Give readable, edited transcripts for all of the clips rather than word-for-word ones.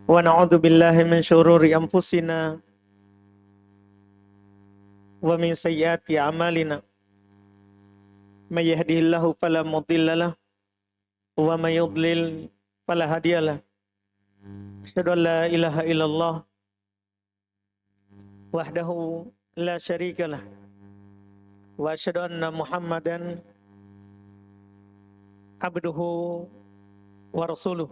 Wa na'udzu billahi min syururi anfusina wa min sayyiati a'malina. May yahdihillahu fala mudhillalah wa may yudlil fala hadiyalah. Asyhadu an la ilaha illallah wahdahu la syarikalah wa asyhadu anna Muhammadan abduhu wa rasuluh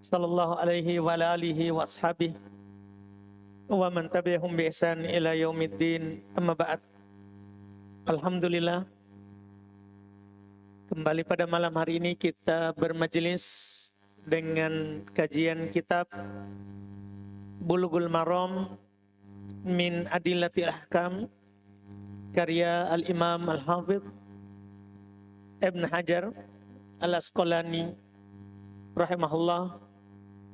sallallahu alaihi wa ala alihi wa ashabihi wa man tabi'ahum bi ihsan ila yaumiddin. Amma ba'd. Alhamdulillah, kembali pada malam hari ini kita bermajelis dengan kajian kitab Bulughul Maram min Adillatil Ahkam karya Al-Imam Al-Hafidh Ibn Hajar Al-Asqalani rahimahullah.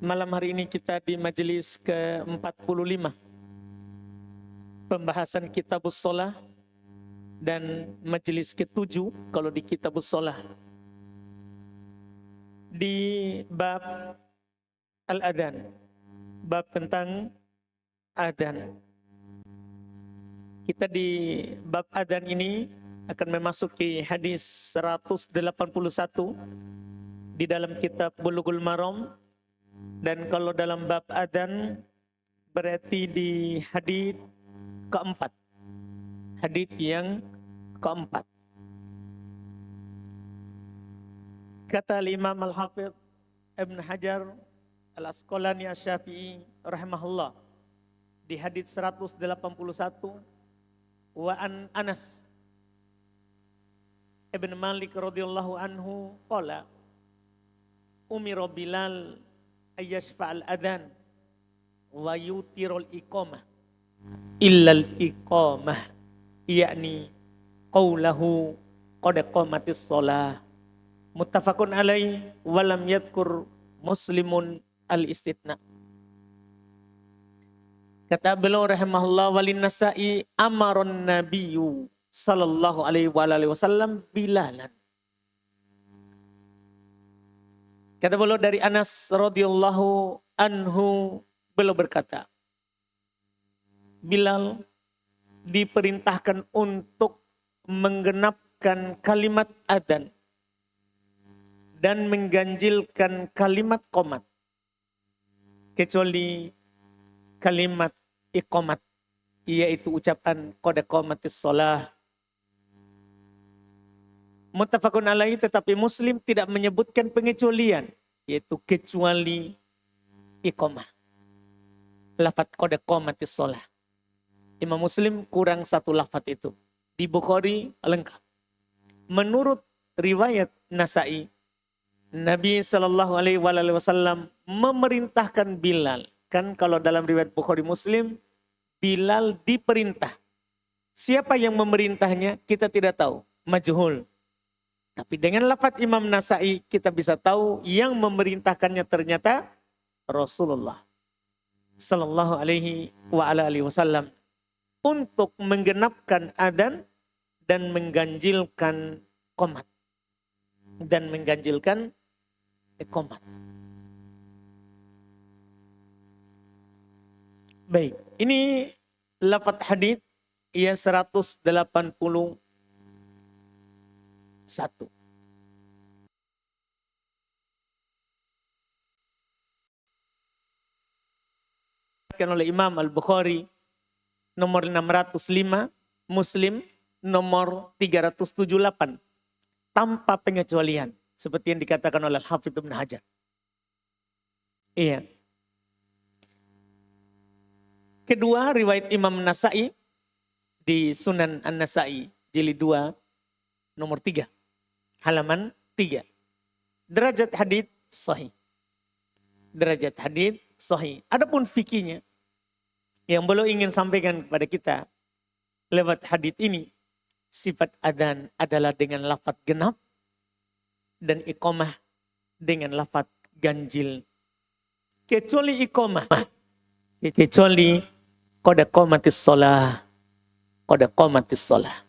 Malam hari ini kita di majelis ke-45 pembahasan Kitabus Shalah dan majelis ke-7 kalau di Kitabus Shalah di bab Al-Adhan, bab tentang adhan. Kita di bab adhan ini akan memasuki hadis 181 di dalam kitab Bulughul Maram, dan kalau dalam bab adhan berarti di hadis keempat, hadis yang keempat. Kata Imam Al-Hafidh Ibn Hajar Al-Asqalani Asy-Syafi'i rahimahullah di hadis 181, wa an Anas Ibn Malik radhiyallahu anhu qala umira Bilal ayyashfa'al adhan wa yutirul iqamah illal iqamah, yakni qawlahu qad qamatis shalah. Muttafaqun alaih wa lam yadhkur Muslimun al-istithna. Kata beliau rahimahullah, walin Nasa'i amaron nabiyyu sallallahu alaihi wasallam Bilalan. Kata beliau dari Anas radhiyallahu anhu, beliau berkata, Bilal diperintahkan untuk menggenapkan kalimat adzan dan mengganjilkan kalimat qomat, kecuali kalimat iqamat, yaitu ucapan qad qamatis shalah. Muttafaqun alaihi, tetapi Muslim tidak menyebutkan pengecualian, yaitu kecuali iqamah, lafaz qad qamatis shalah. Imam Muslim kurang satu lafaz itu. Di Bukhari lengkap. Menurut riwayat Nasa'i, Nabi Shallallahu Alaihi Wasallam memerintahkan Bilal. Kan kalau dalam riwayat Bukhari Muslim, Bilal diperintah. Siapa yang memerintahnya kita tidak tahu, majhul. Tapi dengan lafaz Imam Nasa'i kita bisa tahu yang memerintahkannya ternyata Rasulullah Shallallahu Alaihi Wasallam untuk menggenapkan adzan dan mengganjilkan qomat dan mengganjilkan iqamat. Baik, ini lafaz hadits yang 181. Oleh Imam Al-Bukhari nomor 605, Muslim nomor 378, tanpa pengecualian, seperti yang dikatakan oleh Al-Hafidh Ibn Hajar. Iya. Kedua, riwayat Imam Nasa'i di Sunan An-Nasa'i jilid 2 nomor 3, halaman 3. Derajat hadits sahih. Derajat hadits sahih. Adapun fikihnya yang beliau ingin sampaikan kepada kita lewat hadits ini, sifat adzan adalah dengan lafaz genap dan iqamah dengan lafaz ganjil. Kecuali iqamah, kecuali qad qamatis shalah, qad qamatis shalah.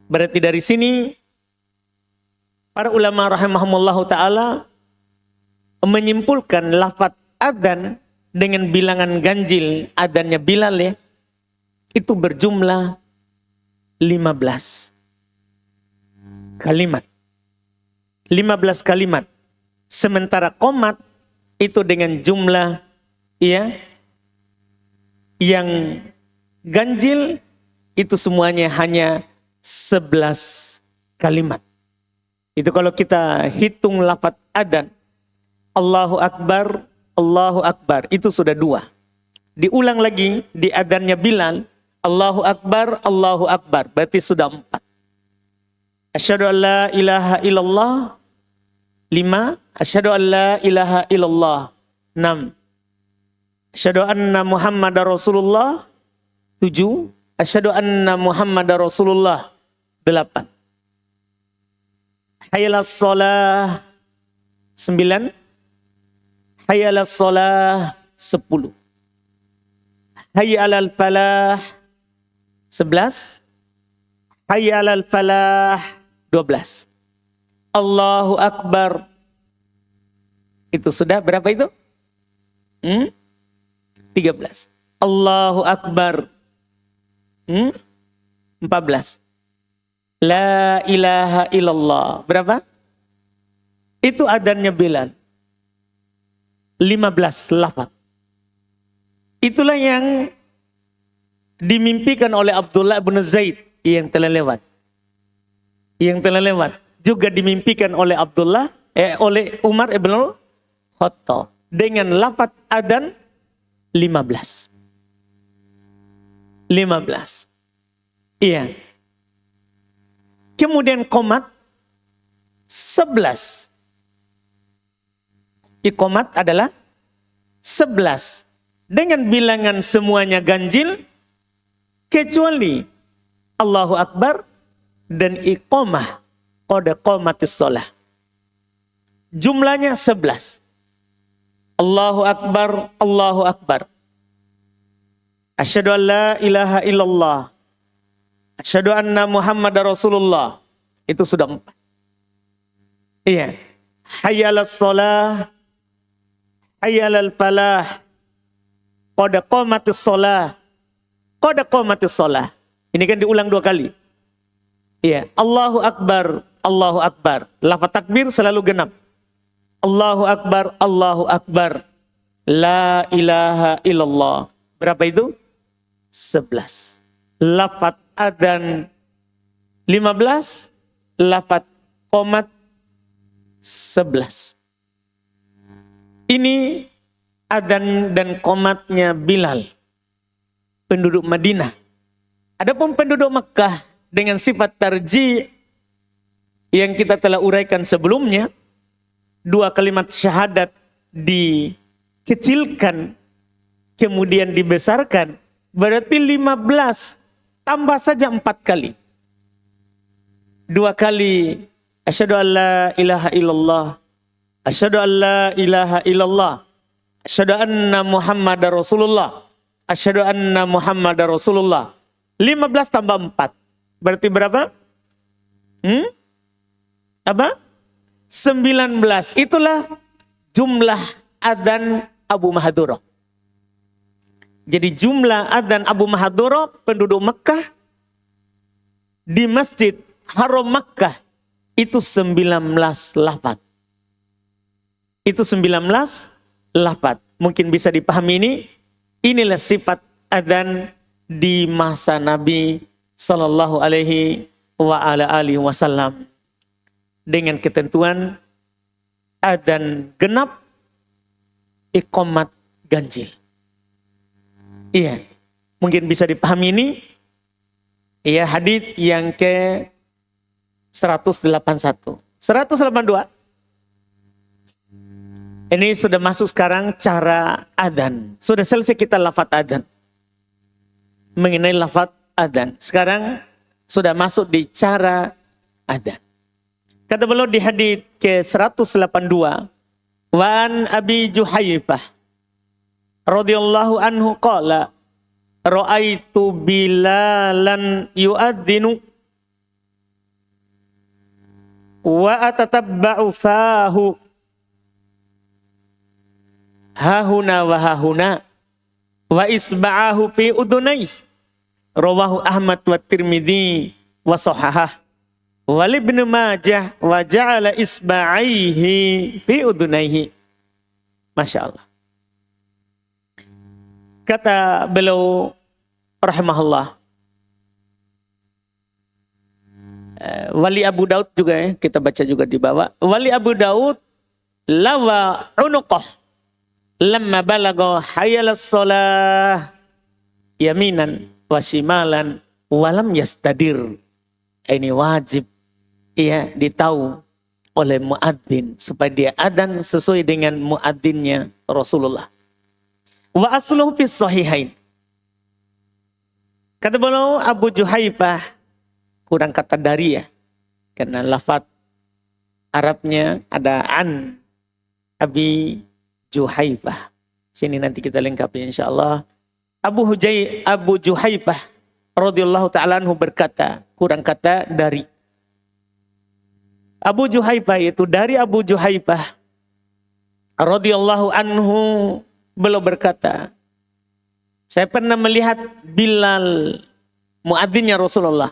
Berarti dari sini para ulama rahimahumullahu taala menyimpulkan lafaz adzan dengan bilangan ganjil adzannya Bilal ya, itu berjumlah 15 kalimat. 15 kalimat. Sementara qomat itu dengan jumlah ya yang ganjil itu semuanya hanya 11 kalimat. Itu kalau kita hitung lafaz adzan. Allahu Akbar, itu sudah 2. Diulang lagi di adzannya Bilal, Allahu Akbar, berarti sudah 4. Asyhadu an la ilaha illallah 5, asyhadu an la ilaha illallah 6, asyhadu anna Muhammadar Rasulullah 7, asyhadu anna Muhammadar Rasulullah 8. Hayyalas shalah 9, hayyalas shalah 10, hayyalal falah 11, hayyalal falah 12. Allahu Akbar. Itu sudah berapa itu? 13. Allahu Akbar. 14. La ilaha illallah. Berapa? Itu adzannya Bilal. 15 lafaz. Itulah yang dimimpikan oleh Abdullah bin Zaid yang telah lewat. Juga dimimpikan oleh oleh Umar ibn Khattab dengan lafaz adzan 15. Iya. Kemudian qomat 11. Qomat adalah 11 dengan bilangan semuanya ganjil kecuali Allahu Akbar dan iqamah qad qamatis shalah. Jumlahnya 11. Allahu Akbar. Asyhadu an la ilaha illallah. Asyhadu anna Muhammadar Rasulullah. Itu sudah 4. Iya. Hayyalas shalah, hayyalal falah, qad qamatis shalah. Ini kan diulang 2 kali. Iya, Allahu Akbar. Lafaz takbir selalu genap. Allahu Akbar. La ilaha illallah. Berapa itu? 11. Lafaz adzan 15, lafaz qomat 11. Ini adzan dan qomatnya Bilal, penduduk Madinah. Adapun penduduk Mekah dengan sifat tarji yang kita telah uraikan sebelumnya, 2 kalimat syahadat dikecilkan kemudian dibesarkan, berarti 15 tambah saja 4 kali. 2 kali asyhadu an la ilaha illallah, asyhadu an la ilaha illallah, asyhadu anna Muhammadar Rasulullah, asyhadu anna Muhammadar Rasulullah. 15 tambah 4. Berarti berapa? Apa? 19. Itulah jumlah adzan Abu Mahdzurah. Jadi jumlah adzan Abu Mahdzurah penduduk Mekah di Masjid Haram Mekah itu 19 lafaz. Itu 19 lafaz. Mungkin bisa dipahami ini. Inilah sifat adzan di masa Nabi sallallahu alaihi wa ala alihi wasallam dengan ketentuan adzan genap, iqamat ganjil. Iya, mungkin bisa dipahami ini. Iya, hadits yang ke 181, 182. Ini sudah masuk sekarang cara adzan. Sudah selesai kita lafaz adzan. Mengenai lafaz adzan. Sekarang sudah masuk di cara adzan. Kata beliau di hadits ke 182, wa an Abi Juhaifah radhiyallahu anhu qala ra'aitu Bilalan yu'adzinu wa atatabba'u fahu hahuna wa hahuna wa isba'ahu fi udunai. Rawahu Ahmad wa Tirmidzi wa sahahah. Wal Ibnu Majah wa ja'ala isba'aihi fi udunaihi. Masya Allah. Kata beliau rahimahullah. Wali Abu Daud juga ya, kita baca juga di bawah. Wali Abu Daud lawa unuqah lamma balagha hayal shalah yaminan wa shimalan walam yastadir. Ini wajib ya ditahu oleh muadzin supaya dia adzan sesuai dengan muadzinnya Rasulullah. Wa asluhu fi sahihain. Kata beliau Abu Juhaifah, kurang kata dari ya, karena lafaz Arabnya ada an Abi Juhaifah. Sini nanti kita lengkapi insyaallah. Abu Juhaifah radhiyallahu ta'ala anhu berkata, kurang kata dari. Abu Juhaifah itu dari Abu Juhaifah radhiyallahu anhu beliau berkata, saya pernah melihat Bilal muadzinnya Rasulullah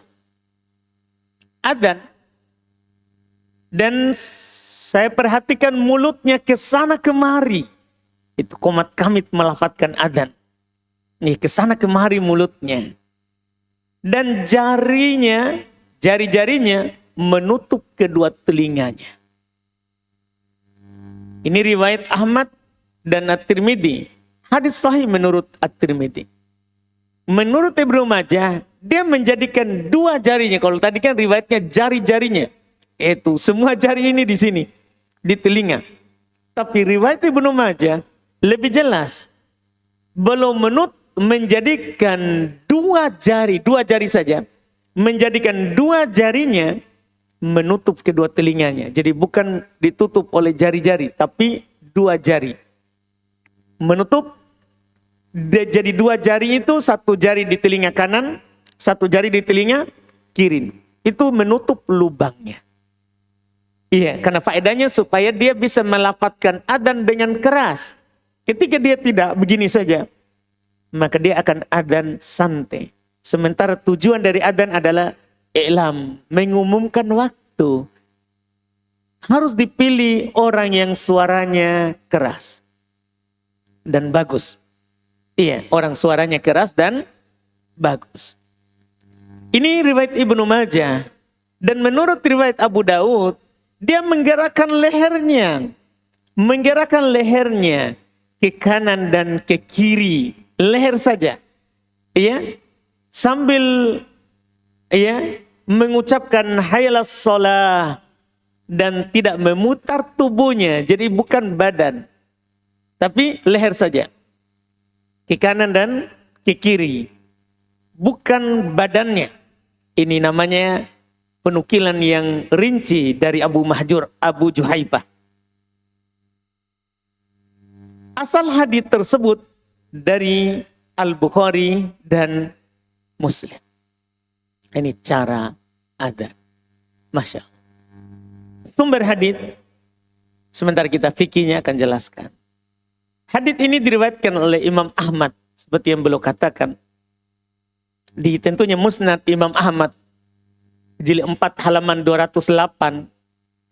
adzan dan saya perhatikan mulutnya ke sana kemari. Itu qomat kamit melafadzkan adzan. Nih ke sana kemari mulutnya. Dan jari-jarinya menutup kedua telinganya. Ini riwayat Ahmad dan At-Tirmidzi. Hadis sahih menurut At-Tirmidzi. Menurut Ibnu Majah, dia menjadikan dua jarinya. Kalau tadi kan riwayatnya jari-jarinya. Itu semua jari ini di sini. Di telinga. Tapi riwayat Ibnu Majah lebih jelas. Belum menjadikan dua jari saja. Menjadikan dua jarinya menutup kedua telinganya. Jadi bukan ditutup oleh jari-jari. Tapi dua jari. Menutup. Jadi dua jari itu, satu jari di telinga kanan, satu jari di telinga kiri. Itu menutup lubangnya. Iya, karena faedahnya supaya dia bisa melafadzkan adzan dengan keras. Ketika dia tidak begini saja, maka dia akan adzan santai. Sementara tujuan dari adzan adalah i'lam, mengumumkan waktu. Harus dipilih orang yang suaranya keras dan bagus. Iya, orang suaranya keras dan bagus. Ini riwayat Ibnu Majah. Dan menurut riwayat Abu Daud, dia menggerakkan lehernya. Menggerakkan lehernya ke kanan dan ke kiri. Leher saja. Iya. Sambil mengucapkan hayyalas shalah dan tidak memutar tubuhnya. Jadi bukan badan. Tapi leher saja. Ke kanan dan ke kiri. Bukan badannya. Ini namanya penukilan yang rinci dari Abu Juhaifah. Asal hadits tersebut dari Al-Bukhari dan Muslim. Ini cara adzan. Masya Allah. Sumber hadits, sebentar kita fikihnya akan jelaskan. Hadits ini diriwayatkan oleh Imam Ahmad. Seperti yang beliau katakan. Di tentunya Musnad Imam Ahmad. Jilid 4 halaman 208.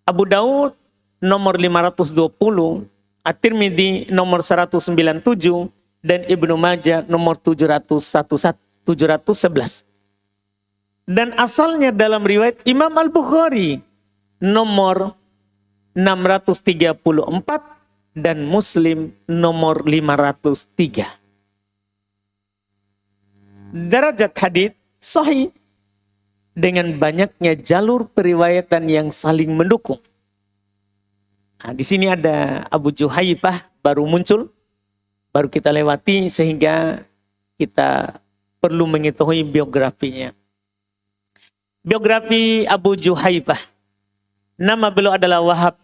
Abu Daud nomor 520. At-Tirmidzi nomor 197. Dan Ibnu Majah nomor 711. Dan asalnya dalam riwayat Imam Al-Bukhari. Nomor 634. Dan Muslim nomor 503. Derajat hadits sahih dengan banyaknya jalur periwayatan yang saling mendukung. Nah, di sini ada Abu Juhaifah baru muncul, baru kita lewati sehingga kita perlu mengetahui biografinya. Biografi Abu Juhaifah. Nama beliau adalah Wahab.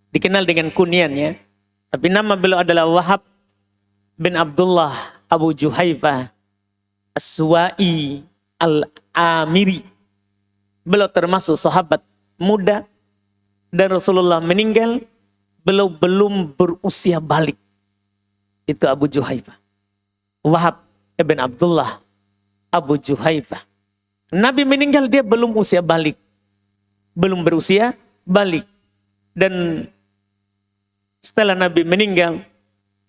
Dikenal dengan kunyannya. Tapi nama beliau adalah Wahab bin Abdullah Abu Juhaifah As-Suwa'i Al-Amiri. Beliau termasuk sahabat muda. Dan Rasulullah meninggal. belum berusia balik. Itu Abu Juhaifah. Wahab ibn Abdullah Abu Juhaifah. Nabi meninggal dia belum usia balik. Belum berusia balik. Dan setelah Nabi meninggal,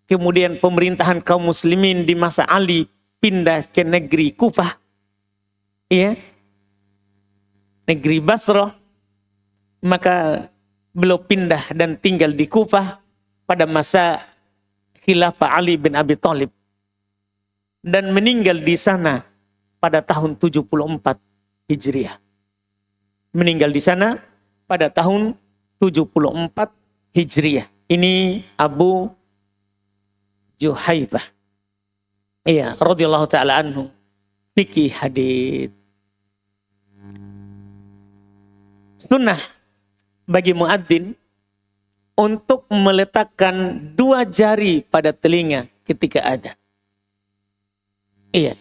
kemudian pemerintahan kaum muslimin di masa Ali pindah ke negeri Kufah. Iya. Negeri Basrah. Maka beliau pindah dan tinggal di Kufah pada masa khilafah Ali bin Abi Thalib. Dan meninggal di sana pada tahun 74 Hijriah. Meninggal di sana pada tahun 74 Hijriah. Ini Abu Juhaifah. Iya, radhiyallahu taala anhu. Fikih hadits. Sunnah bagi muadzin untuk meletakkan 2 jari pada telinga ketika adzan. Iya.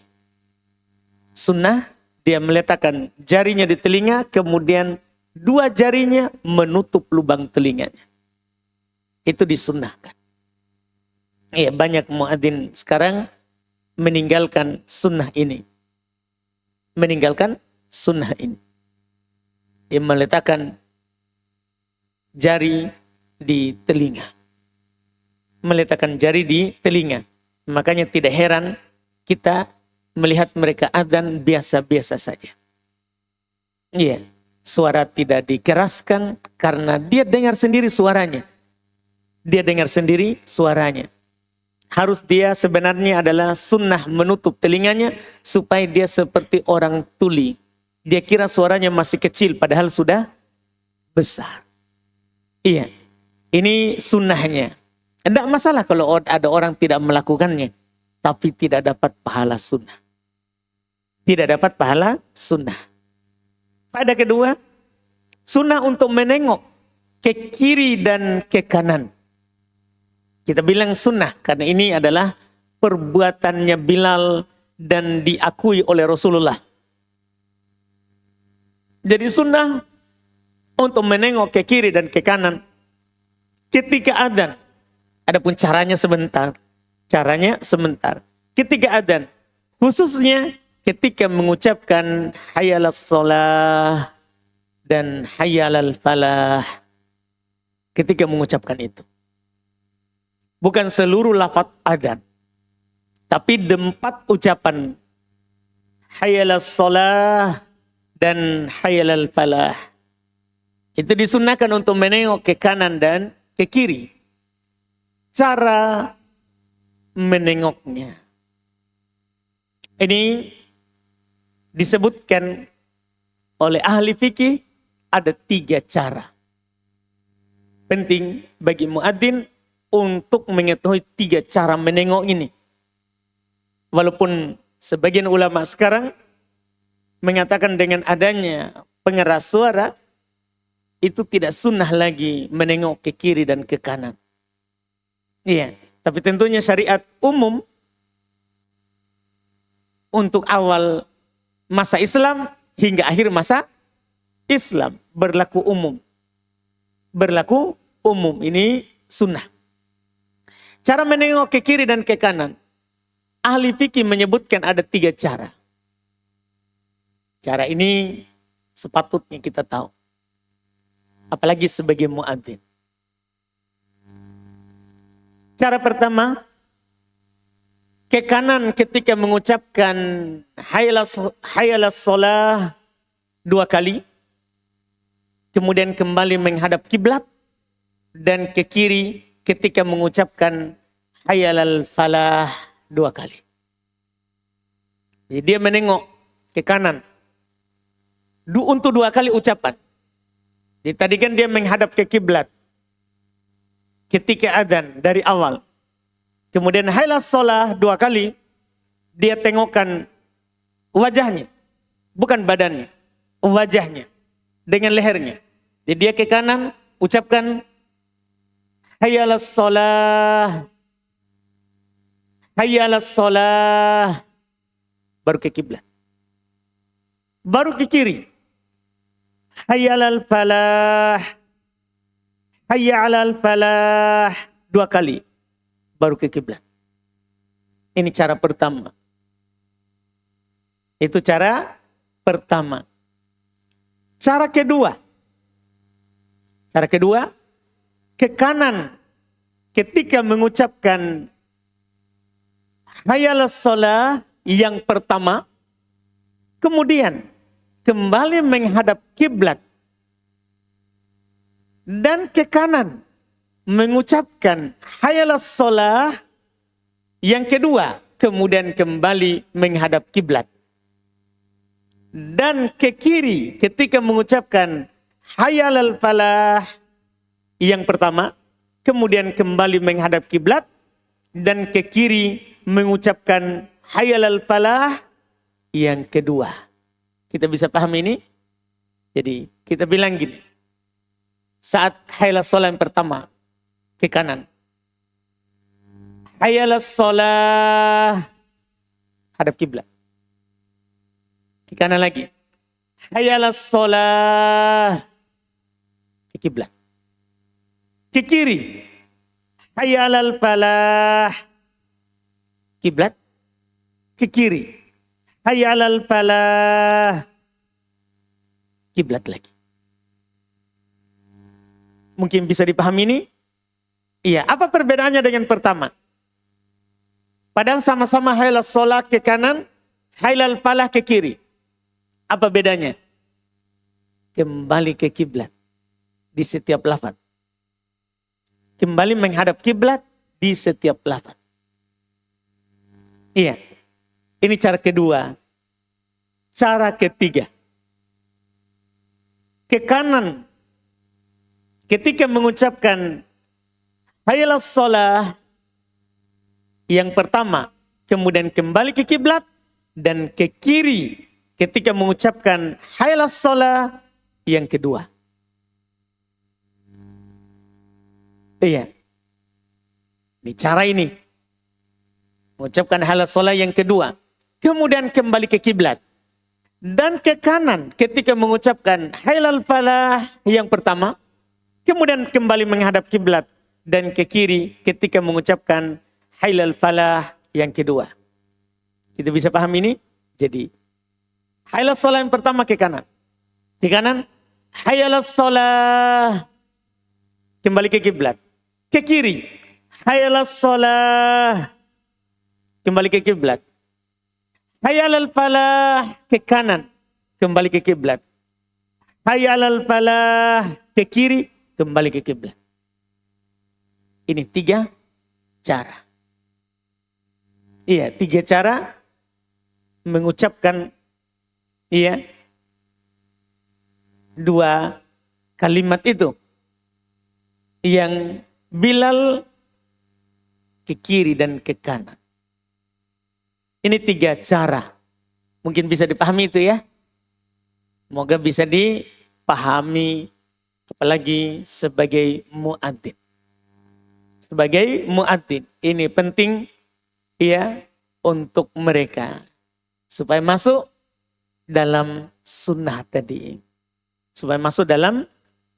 Sunnah dia meletakkan jarinya di telinga, kemudian 2 jarinya menutup lubang telinganya. Itu disunnahkan. Iya, banyak muadzin sekarang meninggalkan sunnah ini. Meninggalkan sunnah ini. Ia meletakkan jari di telinga. Meletakkan jari di telinga. Makanya tidak heran kita melihat mereka adzan biasa-biasa saja. Iya, suara tidak dikeraskan karena dia dengar sendiri suaranya. Dia dengar sendiri suaranya. Harus dia sebenarnya adalah sunnah menutup telinganya supaya dia seperti orang tuli. Dia kira suaranya masih kecil padahal sudah besar. Iya, ini sunnahnya. Tidak masalah kalau ada orang tidak melakukannya. Tapi tidak dapat pahala sunnah. Tidak dapat pahala sunnah. Pada kedua, sunnah untuk menengok ke kiri dan ke kanan. Kita bilang sunnah karena ini adalah perbuatannya Bilal dan diakui oleh Rasulullah. Jadi sunnah untuk menengok ke kiri dan ke kanan ketika adzan. Adapun caranya sebentar. Caranya sebentar. Ketika adzan, khususnya ketika mengucapkan hayyalas shalah dan hayyalal falah. Ketika mengucapkan itu. Bukan seluruh lafaz adzan. Tapi 4 ucapan hayyalas shalah dan hayyalal falah. Itu disunnahkan untuk menengok ke kanan dan ke kiri. Cara menengoknya. Ini disebutkan oleh ahli fikih ada 3 cara. Penting bagi muadzin untuk mengetahui 3 cara menengok ini. Walaupun sebagian ulama sekarang mengatakan dengan adanya pengeras suara itu tidak sunnah lagi menengok ke kiri dan ke kanan. Iya. Tapi tentunya syariat umum untuk awal masa Islam hingga akhir masa Islam berlaku umum. Berlaku umum, ini sunnah. Cara menengok ke kiri dan ke kanan. Ahli fikih menyebutkan ada 3 cara. Cara ini sepatutnya kita tahu. Apalagi sebagai muadzin. Cara pertama, ke kanan ketika mengucapkan hayyalas shalah 2 kali. Kemudian kembali menghadap kiblat. Dan ke kiri ketika mengucapkan hayyalal falah 2 kali. Jadi dia menengok ke kanan. Untuk 2 kali ucapan. Jadi tadi kan dia menghadap ke kiblat. Ketika adzan dari awal. Kemudian hayyalas shalah 2 kali. Dia tengokkan wajahnya. Bukan badannya. Wajahnya. Dengan lehernya. Jadi dia ke kanan. Ucapkan hayyalas shalah. Hayyalas shalah. Baru ke kiblat. Baru ke kiri. Hayyalal falah. hayya 'alal falah 2 kali baru ke kiblat. Ini cara pertama. Itu cara pertama. Cara kedua. Cara kedua, ke kanan ketika mengucapkan hayya 'alas shalah yang pertama, kemudian kembali menghadap kiblat dan ke kanan mengucapkan hayya 'alas shalah yang kedua, kemudian kembali menghadap kiblat. Dan ke kiri ketika mengucapkan hayya 'alal falah yang pertama, kemudian kembali menghadap kiblat dan ke kiri mengucapkan hayya 'alal falah yang kedua. Kita bisa paham ini? Jadi kita bilang gini. Saat hayya 'alas shalah yang pertama ke kanan. Hayya 'alas shalah hadap kiblat. Ke kanan lagi. Hayya 'alas shalah ke kiblat. Ke kiri. Hayya 'alal falah kiblat. Ke kiri. Hayya 'alal falah kiblat lagi. Mungkin bisa dipahami ini? Iya, apa perbedaannya dengan pertama? Padahal sama-sama hayya 'alas shalah ke kanan, hayya 'alal falah ke kiri. Apa bedanya? Kembali ke kiblat di setiap lafaz. Kembali menghadap kiblat di setiap lafaz. Iya. Ini cara kedua. Cara ketiga. Ke kanan ketika mengucapkan hayya 'alas shalah yang pertama, kemudian kembali ke kiblat dan ke kiri ketika mengucapkan hayya 'alas shalah yang kedua. Iya. Ini cara ini. Mengucapkan hayya 'alas shalah yang kedua. Kemudian kembali ke kiblat. Dan ke kanan ketika mengucapkan hayya 'alal falah yang pertama. Kemudian kembali menghadap kiblat. Dan ke kiri ketika mengucapkan hayya 'alal falah yang kedua. Kita bisa paham ini? Jadi hayya 'alas shalah yang pertama ke kanan. Ke kanan hayya 'alas shalah. Kembali ke kiblat. Ke kiri hayya 'alas shalah. Kembali ke kiblat. Hayya 'alal falah ke kanan. Kembali ke kiblat. Hayya 'alal falah ke kiri. Kembali ke kiblat. Ini 3 cara. Iya, 3 cara mengucapkan 2 kalimat itu. Yang Bilal ke kiri dan ke kanan. Ini 3 cara. Mungkin bisa dipahami itu ya. Semoga bisa dipahami. Apalagi sebagai muadzin. Sebagai muadzin. Ini penting untuk mereka. Supaya masuk dalam sunnah tadi. Supaya masuk dalam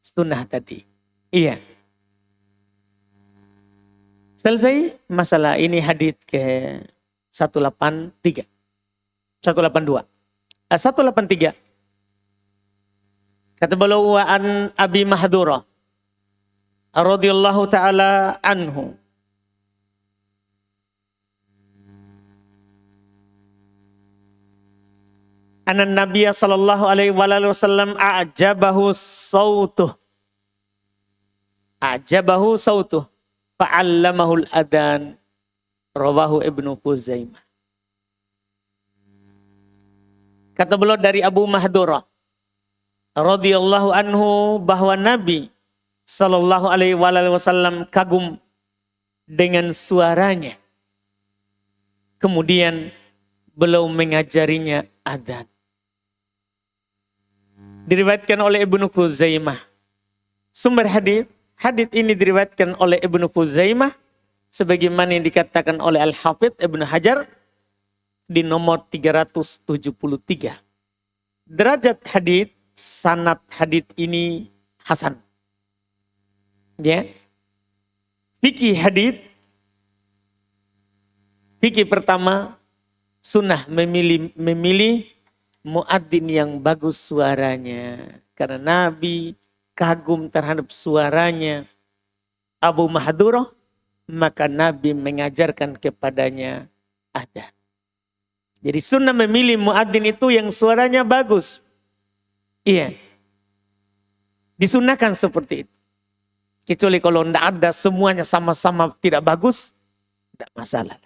sunnah tadi. Iya. Selesai masalah ini hadits ke 183. 182. 183. Kata beliau wa an Abi Mahdurah radhiyallahu taala anhu. Anna Nabiya sallallahu alaihi wasallam a'jabahu sautuh. A'jabahu sautuh. Fa'allamahul adhan. Rawahu Ibnu Khuzaimah. Kata beliau dari Abu Mahdurah radhiyallahu anhu bahwa Nabi sallallahu alaihi wasallam kagum dengan suaranya. Kemudian beliau mengajarinya adzan. Diriwayatkan oleh Ibnu Khuzaimah. Sumber hadits ini diriwayatkan oleh Ibnu Khuzaimah sebagaimana yang dikatakan oleh Al-Hafidz Ibnu Hajar di nomor 373. Derajat hadits, sanad hadits ini hasan. Ya. Fikih hadits, fikih pertama, sunnah memilih muadzin yang bagus suaranya. Karena Nabi kagum terhadap suaranya Abu Mahdurah, maka Nabi mengajarkan kepadanya adzan. Jadi sunnah memilih muadzin itu yang suaranya bagus. Iya. Disunnahkan seperti itu. Kecuali kalau tidak ada semuanya sama-sama tidak bagus, tidak masalah.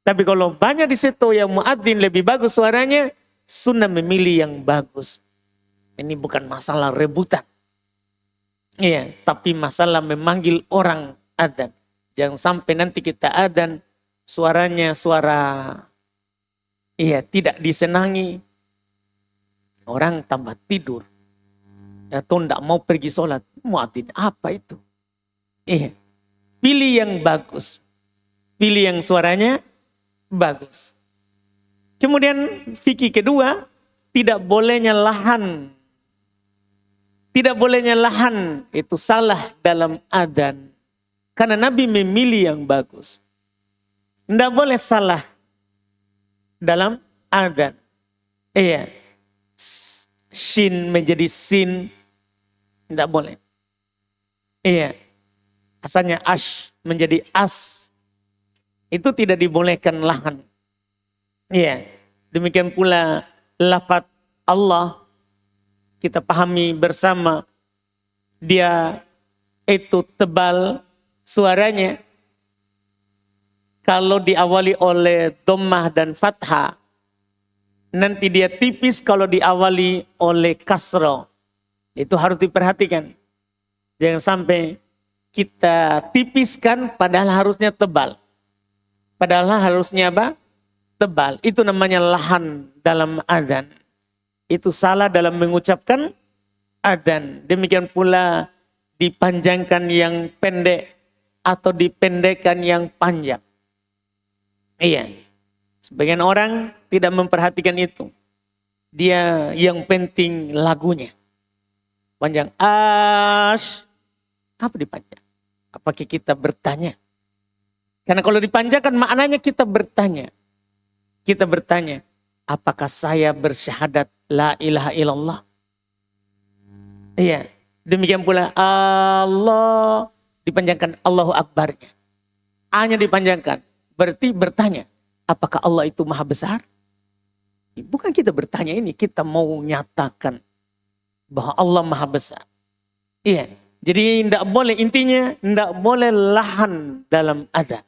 Tapi kalau banyak di situ yang muadzin lebih bagus suaranya, sunnah memilih yang bagus. Ini bukan masalah rebutan. Iya, tapi masalah memanggil orang adzan. Jangan sampai nanti kita adzan suaranya tidak disenangi. Orang tambah tidur. Atau tidak mau pergi sholat. Muadzin apa itu? Iya. Pilih yang bagus. Pilih yang suaranya bagus. Kemudian fikih kedua, tidak bolehnya lahan. Tidak bolehnya lahan itu salah dalam adzan. Karena Nabi memilih yang bagus. Tidak boleh salah dalam adzan. Iya. Shin menjadi sin. Tidak boleh. Iya. Asalnya ash menjadi as. Itu tidak dibolehkan lahan. Iya. Demikian pula lafaz Allah. Kita pahami bersama. Dia itu tebal suaranya. Kalau diawali oleh dhammah dan fathah. Nanti dia tipis kalau diawali oleh kasroh. Itu harus diperhatikan. Jangan sampai kita tipiskan padahal harusnya tebal. Padahal harusnya apa? Tebal. Itu namanya lahan dalam adzan. Itu salah dalam mengucapkan adzan. Demikian pula dipanjangkan yang pendek atau dipendekkan yang panjang. Iya. Sebagian orang tidak memperhatikan itu. Dia yang penting lagunya. Panjang as. Apa dipanjang? Apakah kita bertanya? Karena kalau dipanjangkan maknanya kita bertanya. Kita bertanya, apakah saya bersyahadat la ilaha illallah? Iya. Demikian pula Allah dipanjangkan Allahu Akbarnya. A-nya dipanjangkan. Berarti bertanya. Apakah Allah itu maha besar? Bukan kita bertanya ini, kita mau nyatakan bahwa Allah maha besar. Iya, jadi tidak boleh, intinya tidak boleh lahan dalam adzan.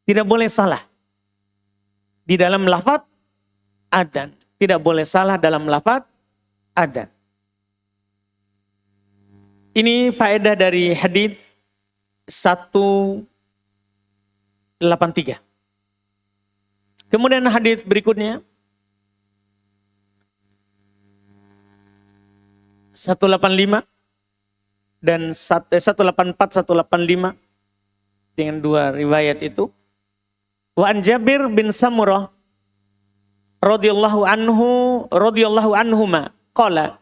Tidak boleh salah. Di dalam lafaz adzan. Tidak boleh salah dalam lafaz adzan. Ini faedah dari hadits 183. Kemudian hadis berikutnya 185 dan 184 185 dengan dua riwayat itu. Wa an Jabir bin Samurah radhiyallahu anhuma qala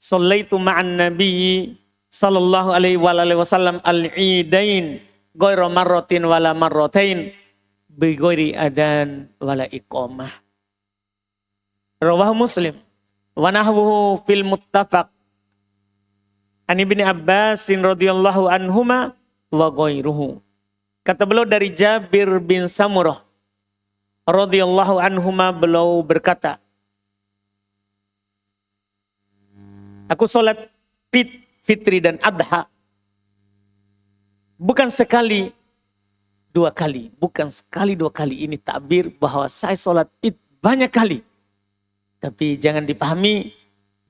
shallaitu ma'an nabiy sallallahu alaihi wasallam al-idain ghairu marratin wala marratain bighairi adan wala iqamah. Rawahu Muslim wa nahwuhu fil muttafaq an Ibnu Abbas radhiyallahu anhuma wa ghairuhu. Kata beliau dari Jabir bin Samurah radhiyallahu anhuma, beliau berkata, aku sholat Id, Fitri dan Adha bukan sekali dua kali, bukan sekali dua kali. Ini takbir bahwa saya sholat Id banyak kali. Tapi jangan dipahami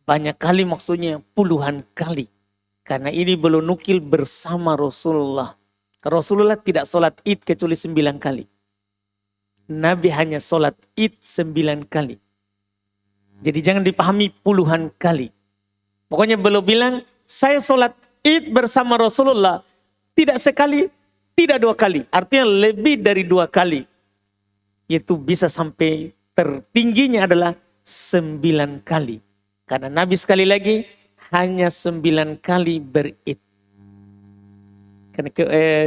banyak kali maksudnya puluhan kali. Karena ini belum nukil bersama Rasulullah. Rasulullah tidak sholat Id kecuali 9 kali. Nabi hanya sholat Id 9 kali. Jadi jangan dipahami puluhan kali. Pokoknya beliau bilang, saya sholat Id bersama Rasulullah tidak sekali, tidak 2 kali. Artinya lebih dari 2 kali. Yaitu bisa sampai tertingginya adalah 9 kali. Karena Nabi sekali lagi hanya 9 kali berid.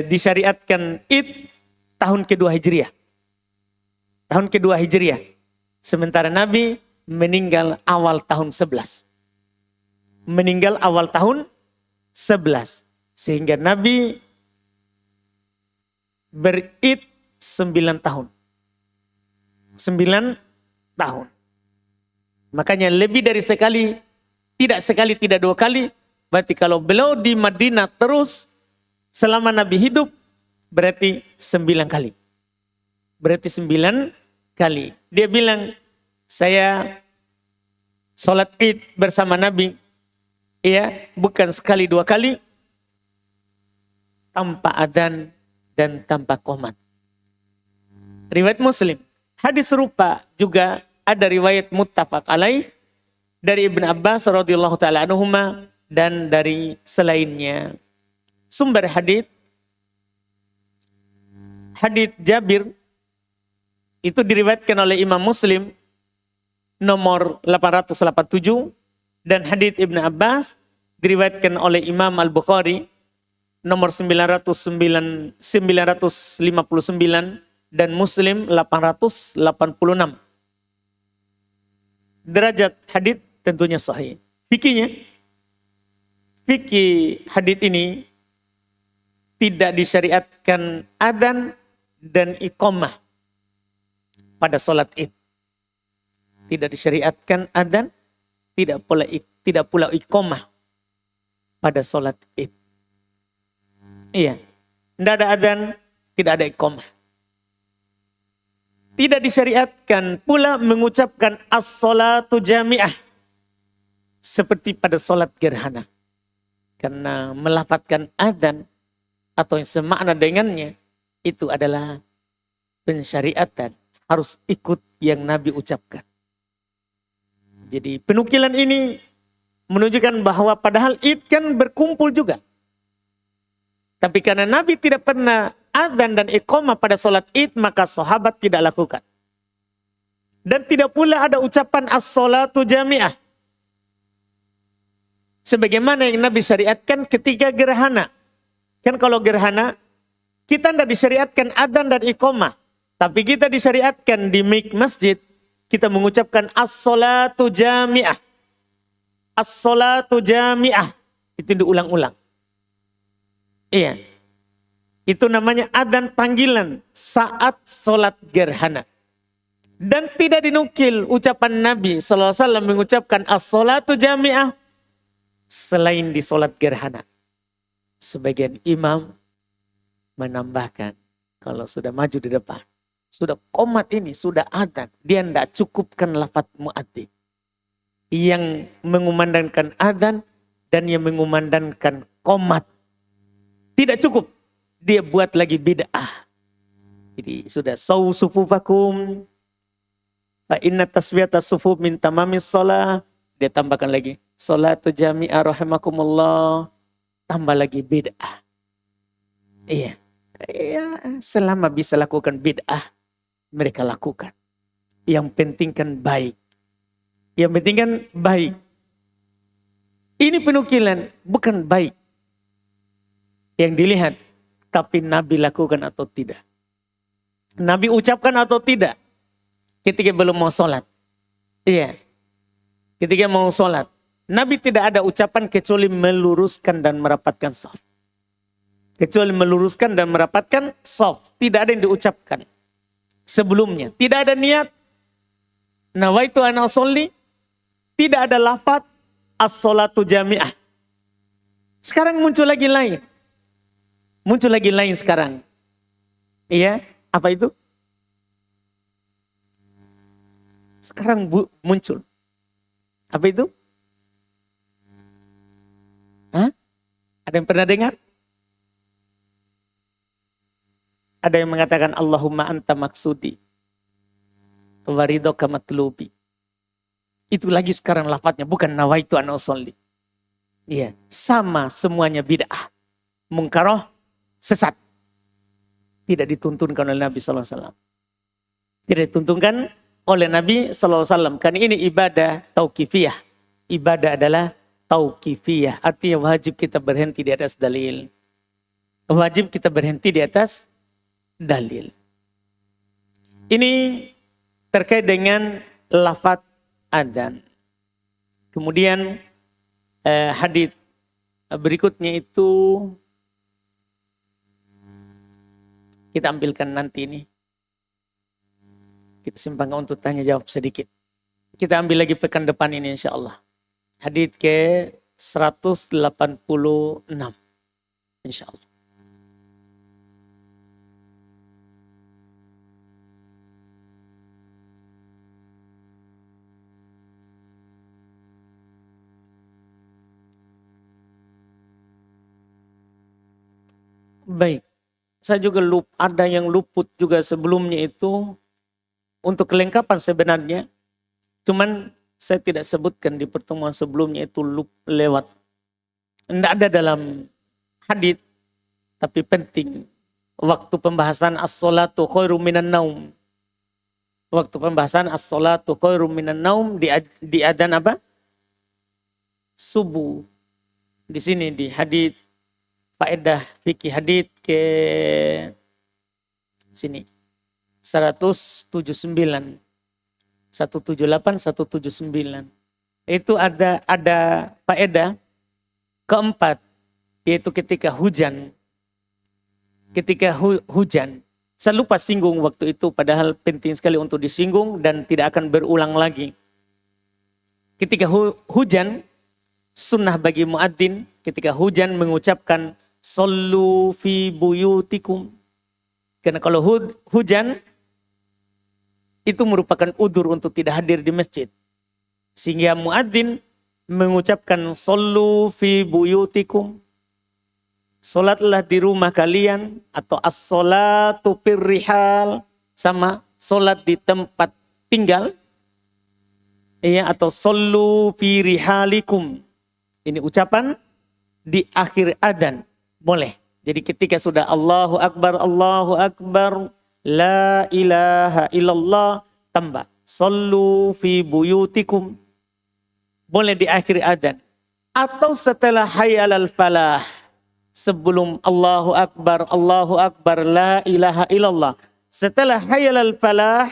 Disyariatkan Id tahun kedua Hijriah. Tahun kedua Hijriah. Sementara Nabi meninggal awal tahun 11. Meninggal awal tahun 11. Sehingga Nabi berid 9 tahun. 9 tahun. Makanya lebih dari sekali, tidak 2 kali. Berarti kalau beliau di Madinah terus selama Nabi hidup, berarti 9 kali. Berarti 9 kali. Dia bilang, saya sholat Id bersama Nabi. Ya, bukan sekali 2 kali. Tanpa adzan dan tanpa qomat. Riwayat Muslim. Hadis serupa juga ada riwayat muttafaq alaih dari Ibn Abbas radhiyallahu taala anhuma dan dari selainnya. Sumber hadis Jabir itu diriwayatkan oleh Imam Muslim nomor 887 dan hadis Ibn Abbas diriwayatkan oleh Imam Al-Bukhari nomor 959 dan Muslim 886. Derajat hadits tentunya sahih. Fikih hadits ini tidak disyariatkan adzan dan iqamah pada salat Id. Tidak disyariatkan adzan, tidak pula iqamah pada salat Id. Iya, tidak ada adzan, tidak ada iqamah. Tidak disyariatkan pula mengucapkan as-salatu jami'ah seperti pada salat gerhana. Karena melafadzkan adzan atau yang semakna dengannya itu adalah pensyariatan, harus ikut yang Nabi ucapkan. Jadi penukilan ini menunjukkan bahwa padahal Id kan berkumpul juga. Tapi karena Nabi tidak pernah adzan dan iqamah pada salat Id, maka sahabat tidak lakukan. Dan tidak pula ada ucapan as-salatu jami'ah. Sebagaimana yang Nabi syariatkan ketika gerhana. Kan kalau gerhana, kita tidak disyariatkan adzan dan iqamah. Tapi kita disyariatkan di masjid, kita mengucapkan as-salatu jami'ah. As-salatu jami'ah. Itu diulang-ulang. Iya. Itu namanya adzan panggilan saat sholat gerhana. Dan tidak dinukil ucapan Nabi SAW mengucapkan as-salatu jami'ah selain di sholat gerhana. Sebagian imam menambahkan kalau sudah maju di depan, sudah qomat ini, sudah adzan, dia tidak cukupkan lafaz muadzin yang mengumandangkan adzan dan yang mengumandangkan qomat. Tidak cukup. Dia buat lagi bid'ah. Jadi sudah saw sufufakum fa inna taswiyata sufuf min tamamis shalah. Dia tambahkan lagi salatu jami'ah rahimakumullah. Tambah lagi bid'ah. Iya. Iya, selama bisa lakukan bid'ah, mereka lakukan. Yang penting kan baik. Yang penting kan baik. Ini penukilan bukan baik. Yang dilihat, tapi Nabi lakukan atau tidak. Nabi ucapkan atau tidak. Ketika belum mau sholat. Iya. Ketika mau sholat. Nabi tidak ada ucapan kecuali meluruskan dan merapatkan shaf. Kecuali meluruskan dan merapatkan shaf. Tidak ada yang diucapkan. Sebelumnya. Tidak ada niat. Nawaitu ana usolli. Tidak ada lafaz as-salatu jami'ah. Sekarang muncul lagi lain. Muncul lagi lain sekarang. Iya, apa itu? Sekarang muncul. Apa itu? Hah? Ada yang pernah dengar? Ada yang mengatakan Allahumma anta maksudi. Waridhoka matlubi. Itu lagi sekarang lafadznya, bukan nawaitu ana usolli. Iya, sama semuanya bid'ah. Mungkaroh, sesat. Tidak dituntunkan oleh Nabi SAW. Tidak dituntunkan oleh Nabi SAW. Karena ini ibadah tauqifiyah. Ibadah adalah tauqifiyah. Artinya wajib kita berhenti di atas dalil. wajib kita berhenti di atas dalil. Ini terkait dengan lafaz adzan. Kemudian hadits berikutnya itu kita ambilkan nanti ini. Kita simpan untuk tanya jawab sedikit. Kita ambil lagi pekan depan ini insya Allah. Hadits ke 186 insya Allah. Baik, saya juga ada yang luput juga sebelumnya itu untuk kelengkapan sebenarnya. Cuman saya tidak sebutkan di pertemuan sebelumnya itu lewat. Tidak ada dalam hadits, tapi penting. Waktu pembahasan as-salatu khairum minan naum. Waktu pembahasan as-salatu khairum minan naum di adzan apa? Subuh. Di sini di hadits faedah fikih hadits ke sini 178 179 itu ada faedah keempat, yaitu ketika hujan saya lupa singgung waktu itu, padahal penting sekali untuk disinggung dan tidak akan berulang lagi. Ketika hujan, sunnah bagi muadzin ketika hujan mengucapkan sallu fi buyutikum. Karena kalau hujan itu merupakan udzur untuk tidak hadir di masjid. Sehingga muadzin mengucapkan sallu fi buyutikum. Salatlah di rumah kalian, atau as-salatu fir rihal, sama salat di tempat tinggal. Ya, atau sallu fi rihalikum. Ini ucapan di akhir adzan. Boleh. Jadi ketika sudah Allahu Akbar, la ilaha illallah, tambah sallu fi buyutikum. Boleh di akhir adzan. Atau setelah hayya 'alal falah. Sebelum Allahu Akbar, la ilaha illallah. Setelah hayya 'alal falah,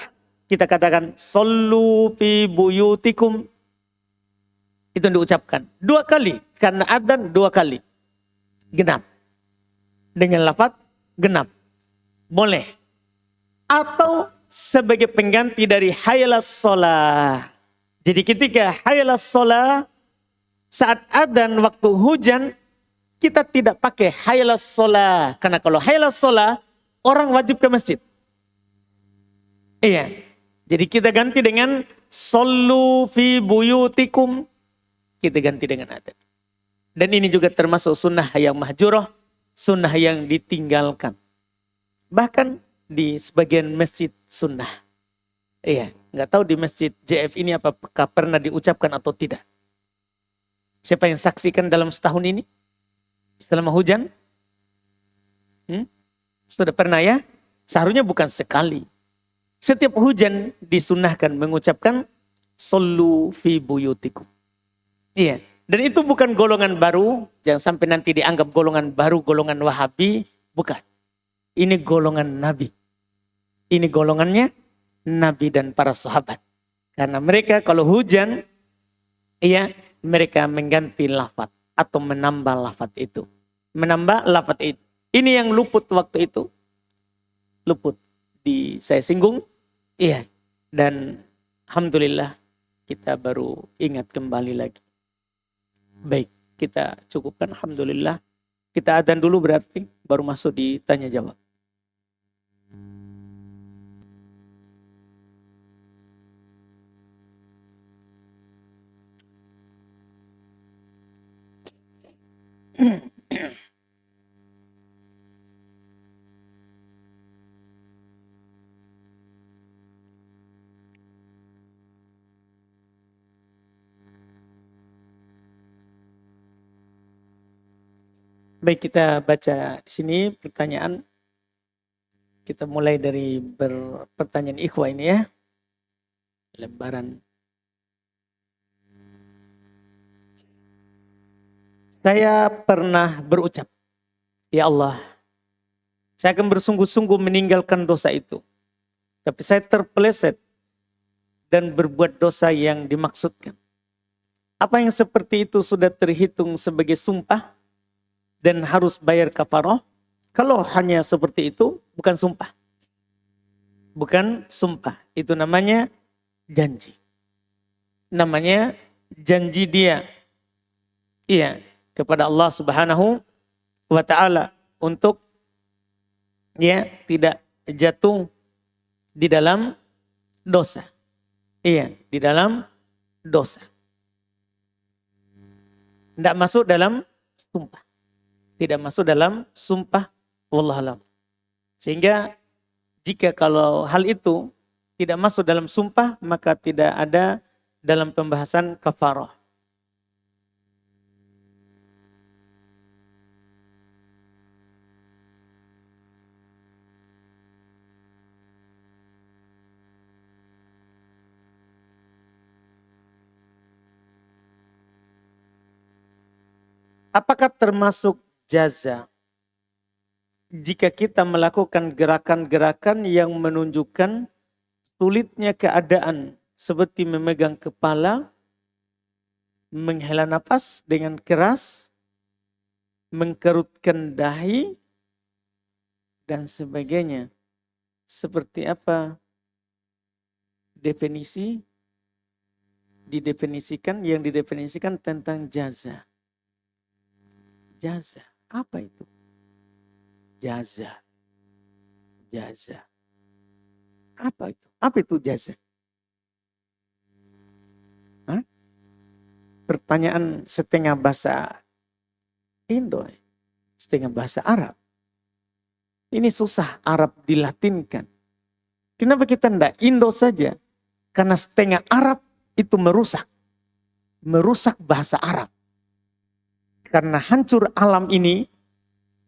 kita katakan sallu fi buyutikum. Itu diucapkan 2 kali. Karena adzan 2 kali. Genap. Dengan lafaz genap. Boleh. Atau sebagai pengganti dari hayyalas shalah. Jadi ketika hayyalas shalah, saat adzan waktu hujan, kita tidak pakai hayyalas shalah. Karena kalau hayyalas shalah, orang wajib ke masjid. Iya. Jadi kita ganti dengan sallu fi buyutikum. Kita ganti dengan adzan. Dan ini juga termasuk sunnah yang mahjurah, sunnah yang ditinggalkan. Bahkan di sebagian masjid sunnah. Iya, nggak tahu di masjid JF ini apakah pernah diucapkan atau tidak. Siapa yang saksikan dalam setahun ini? Selama hujan? Sudah pernah ya? Seharusnya bukan sekali. Setiap hujan disunnahkan mengucapkan sallu fi buyutikum. Iya. Dan itu bukan golongan baru, jangan sampai nanti dianggap golongan baru, golongan Wahabi, bukan. Ini golongan Nabi. Ini golongannya Nabi dan para sahabat. Karena mereka kalau hujan, iya, mereka mengganti lafaz atau menambah lafaz itu. Menambah lafaz itu. Ini yang luput waktu itu. Luput saya singgung, iya. Dan alhamdulillah kita baru ingat kembali lagi. Baik, kita cukupkan alhamdulillah. Kita adzan dulu berarti baru masuk di tanya jawab. Baik, kita baca di sini pertanyaan. Kita mulai dari pertanyaan ikhwah ini ya. Lembaran. Saya pernah berucap, ya Allah, Saya akan bersungguh-sungguh meninggalkan dosa itu. Tapi saya terpeleset dan berbuat dosa yang dimaksudkan. Apa yang seperti itu sudah terhitung sebagai sumpah dan harus bayar kafarah? Kalau hanya seperti itu, bukan sumpah. Bukan sumpah. Itu namanya janji. Namanya janji dia. Iya, kepada Allah Subhanahu wa Ta'ala untuk tidak jatuh di dalam dosa. Iya, di dalam dosa. Tidak masuk dalam sumpah. Tidak masuk dalam sumpah. Wallahualam. Sehingga jika kalau hal itu tidak masuk dalam sumpah, maka tidak ada dalam pembahasan kafarah. Apakah termasuk jaza jika kita melakukan gerakan-gerakan yang menunjukkan sulitnya keadaan seperti memegang kepala, menghela nafas dengan keras, mengkerutkan dahi, dan sebagainya. Seperti apa yang didefinisikan tentang jaza. Jaza, apa itu? Jaza. Apa itu? Apa itu jaza? Hah? Pertanyaan setengah bahasa Indo, setengah bahasa Arab. Ini susah Arab dilatinkan. Kenapa kita tidak Indo saja? Karena setengah Arab itu merusak bahasa Arab. Karena hancur alam ini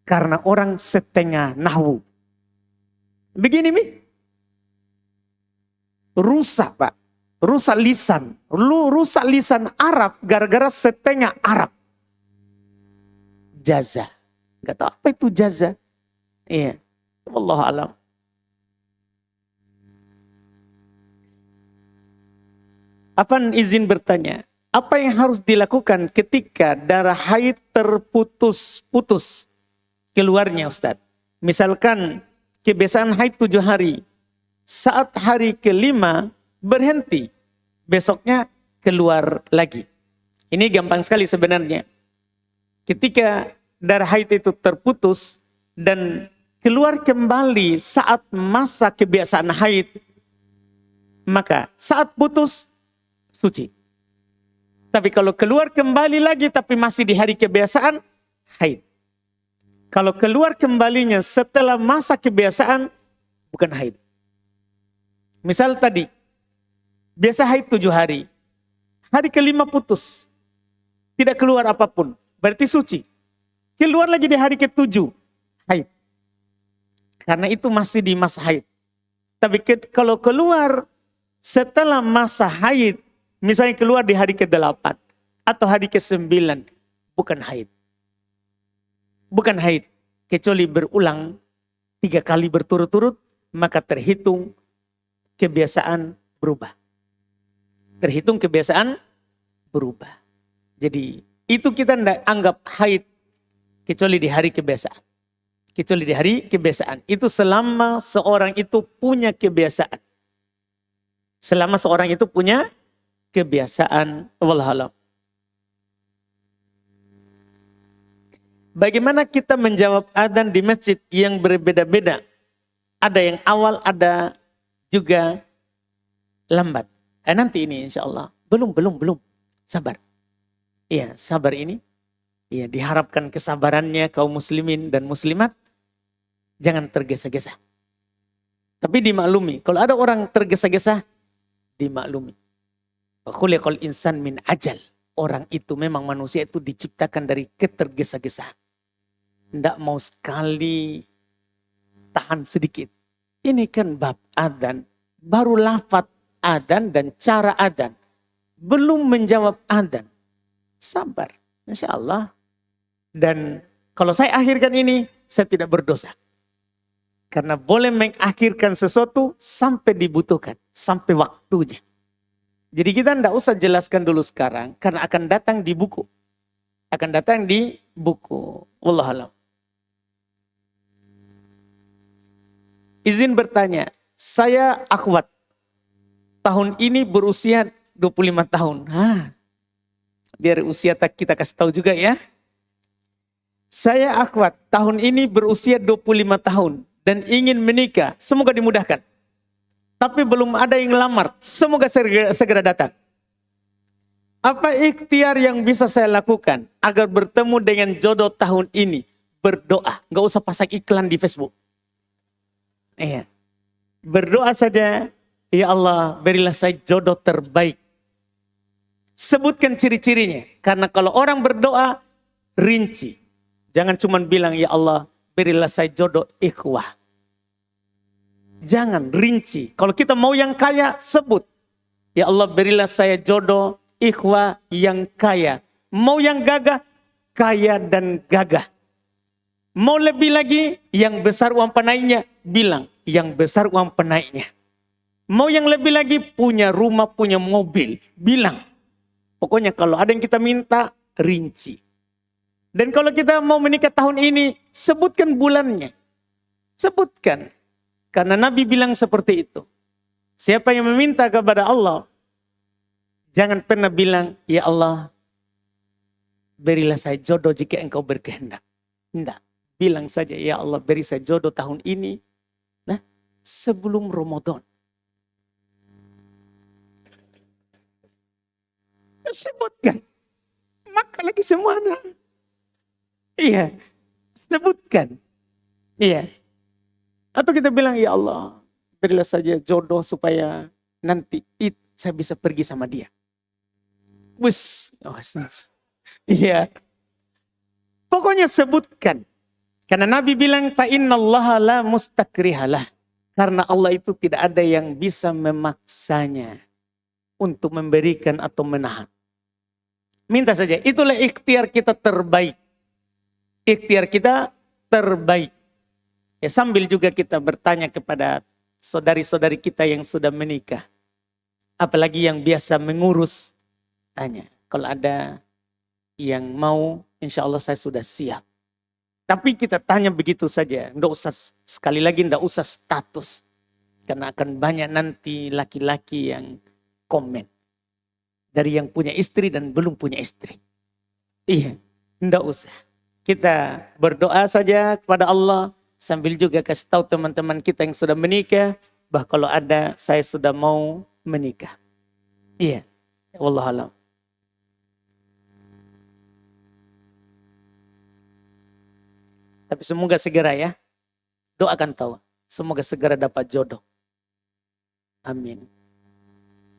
karena orang setengah nahwu. Begini Mi. Rusak Pak. Rusak lisan. Rusak lisan Arab gara-gara setengah Arab. Jaza. Gak tahu apa itu jaza. Iya. Wallahu alam. Apaan izin bertanya? Apa yang harus dilakukan ketika darah haid terputus-putus keluarnya Ustadz? Misalkan kebiasaan haid 7 hari. Saat hari ke-5 berhenti. Besoknya keluar lagi. Ini gampang sekali sebenarnya. Ketika darah haid itu terputus dan keluar kembali saat masa kebiasaan haid, maka saat putus suci. Tapi kalau keluar kembali lagi tapi masih di hari kebiasaan, haid. Kalau keluar kembalinya setelah masa kebiasaan, bukan haid. Misal tadi, biasa haid 7 hari. Hari ke-5 putus. Tidak keluar apapun. Berarti suci. Keluar lagi di hari ke-7, haid. Karena itu masih di masa haid. Tapi kalau keluar setelah masa haid, misalnya keluar di hari ke-8 atau hari ke-9, bukan haid. Bukan haid. Kecuali berulang 3 kali berturut-turut, maka terhitung kebiasaan berubah. Terhitung kebiasaan berubah. Jadi itu kita tidak anggap haid kecuali di hari kebiasaan. Kecuali di hari kebiasaan. Itu selama seorang itu punya kebiasaan. Selama seorang itu punya kebiasaan. Wallahualam. Bagaimana kita menjawab adzan di masjid yang berbeda-beda? Ada yang awal, ada juga lambat. Nanti ini insya Allah. Belum. Sabar. Iya, sabar ini. Iya, diharapkan kesabarannya kaum muslimin dan muslimat. Jangan tergesa-gesa. Tapi dimaklumi. Kalau ada orang tergesa-gesa, dimaklumi. Khuliqal insan min ajal. Orang itu memang manusia itu diciptakan dari ketergesa-gesaan. Tidak mau sekali tahan sedikit. Ini kan bab adzan. Baru lafaz adzan dan cara adzan. Belum menjawab adzan. Sabar. Insya Allah. Dan kalau saya akhirkan ini, saya tidak berdosa. Karena boleh mengakhirkan sesuatu sampai dibutuhkan, sampai waktunya. Jadi kita tidak usah jelaskan dulu sekarang, karena akan datang di buku. Akan datang di buku. Wallahualam. Izin bertanya, saya akhwat. Tahun ini berusia 25 tahun. Biar usia kita kasih tahu juga ya. Saya akhwat, tahun ini berusia 25 tahun. Dan ingin menikah, semoga dimudahkan. Tapi belum ada yang lamar, semoga segera datang. Apa ikhtiar yang bisa saya lakukan agar bertemu dengan jodoh tahun ini? Berdoa, gak usah pasang iklan di Facebook. Iya. Berdoa saja, ya Allah berilah saya jodoh terbaik. Sebutkan ciri-cirinya, karena kalau orang berdoa, rinci. Jangan cuma bilang, ya Allah berilah saya jodoh ikhwah. Jangan rinci. Kalau kita mau yang kaya, sebut. Ya Allah berilah saya jodoh ikhwah yang kaya. Mau yang gagah, kaya dan gagah. Mau lebih lagi, yang besar uang penaiknya, bilang yang besar uang penaiknya. Mau yang lebih lagi, punya rumah, punya mobil, bilang. Pokoknya kalau ada yang kita minta, rinci. Dan kalau kita mau menikah tahun ini, sebutkan bulannya. Sebutkan. Karena Nabi bilang seperti itu. Siapa yang meminta kepada Allah, jangan pernah bilang, ya Allah, berilah saya jodoh jika engkau berkehendak. Tidak. Bilang saja, ya Allah beri saya jodoh tahun ini. Nah, sebelum Ramadan. Sebutkan. Maka lagi semuanya. Iya, sebutkan. Iya. Atau kita bilang, ya Allah, berilah saja jodoh supaya nanti saya bisa pergi sama dia. Wis. Iya. Pokoknya sebutkan. Karena Nabi bilang, fa innallaha la mustakrihalah. Karena Allah itu tidak ada yang bisa memaksanya untuk memberikan atau menahan. Minta saja, itulah ikhtiar kita terbaik. Ikhtiar kita terbaik. Ya, sambil juga kita bertanya kepada saudari-saudari kita yang sudah menikah. Apalagi yang biasa mengurus. Tanya, kalau ada yang mau, insya Allah saya sudah siap. Tapi kita tanya begitu saja. Nggak usah, sekali lagi nggak usah status. Karena akan banyak nanti laki-laki yang komen. Dari yang punya istri dan belum punya istri. Iya, nggak usah. Kita berdoa saja kepada Allah. Sambil juga kasih tahu teman-teman kita yang sudah menikah. Bahwa kalau ada, saya sudah mau menikah. Iya. Wallahualam. Tapi semoga segera ya. Doakan tahu. Semoga segera dapat jodoh. Amin.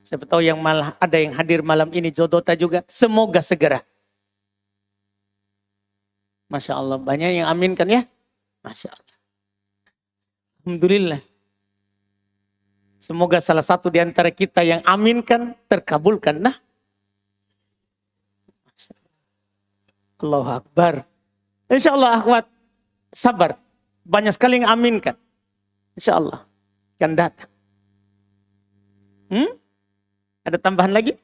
Siapa tahu yang malah ada yang hadir malam ini jodoh tak juga. Semoga segera. Masya Allah. Banyak yang aminkan ya. Masya Allah. Alhamdulillah. Semoga salah satu di antara kita yang aminkan terkabulkan. Nah. Allahu Akbar. Insya Allah akhwat sabar. Banyak sekali yang aminkan. Insya Allah. Kan datang. Ada tambahan lagi?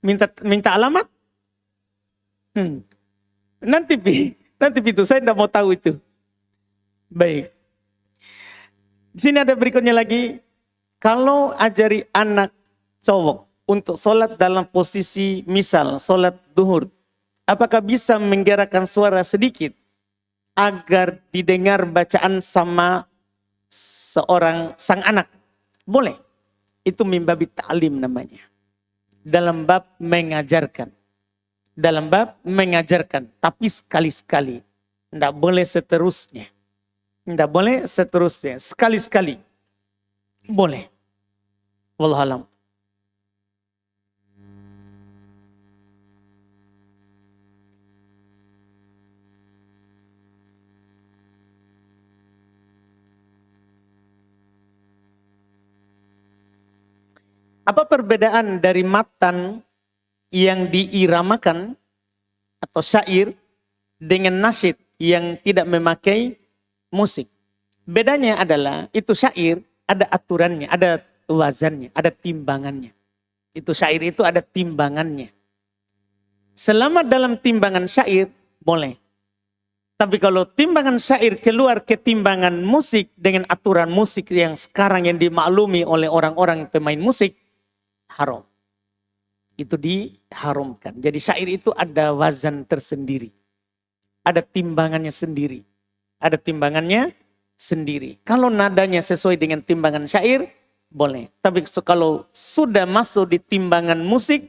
Minta alamat? Nanti itu saya tidak mau tahu itu. Baik. Di sini ada berikutnya lagi. Kalau ajari anak cowok untuk sholat dalam posisi misal sholat duhur. Apakah bisa menggerakkan suara sedikit agar didengar bacaan sama sang anak? Boleh. Itu mimbabi ta'lim namanya. Dalam bab mengajarkan. Dalam bab mengajarkan. Tapi sekali-sekali. Tidak boleh seterusnya. Tidak boleh seterusnya. Sekali-sekali. Boleh. Wallahualam. Apa perbedaan dari matan yang diiramakan atau syair dengan nasyid yang tidak memakai musik? Bedanya adalah itu syair ada aturannya, ada wazannya, ada timbangannya. Itu syair itu ada timbangannya. Selama dalam timbangan syair boleh. Tapi kalau timbangan syair keluar ke timbangan musik dengan aturan musik yang sekarang yang dimaklumi oleh orang-orang pemain musik, haram. Itu diharamkan. Jadi syair itu ada wazan tersendiri. Ada timbangannya sendiri. Ada timbangannya sendiri. Kalau nadanya sesuai dengan timbangan syair, boleh. Tapi kalau sudah masuk di timbangan musik,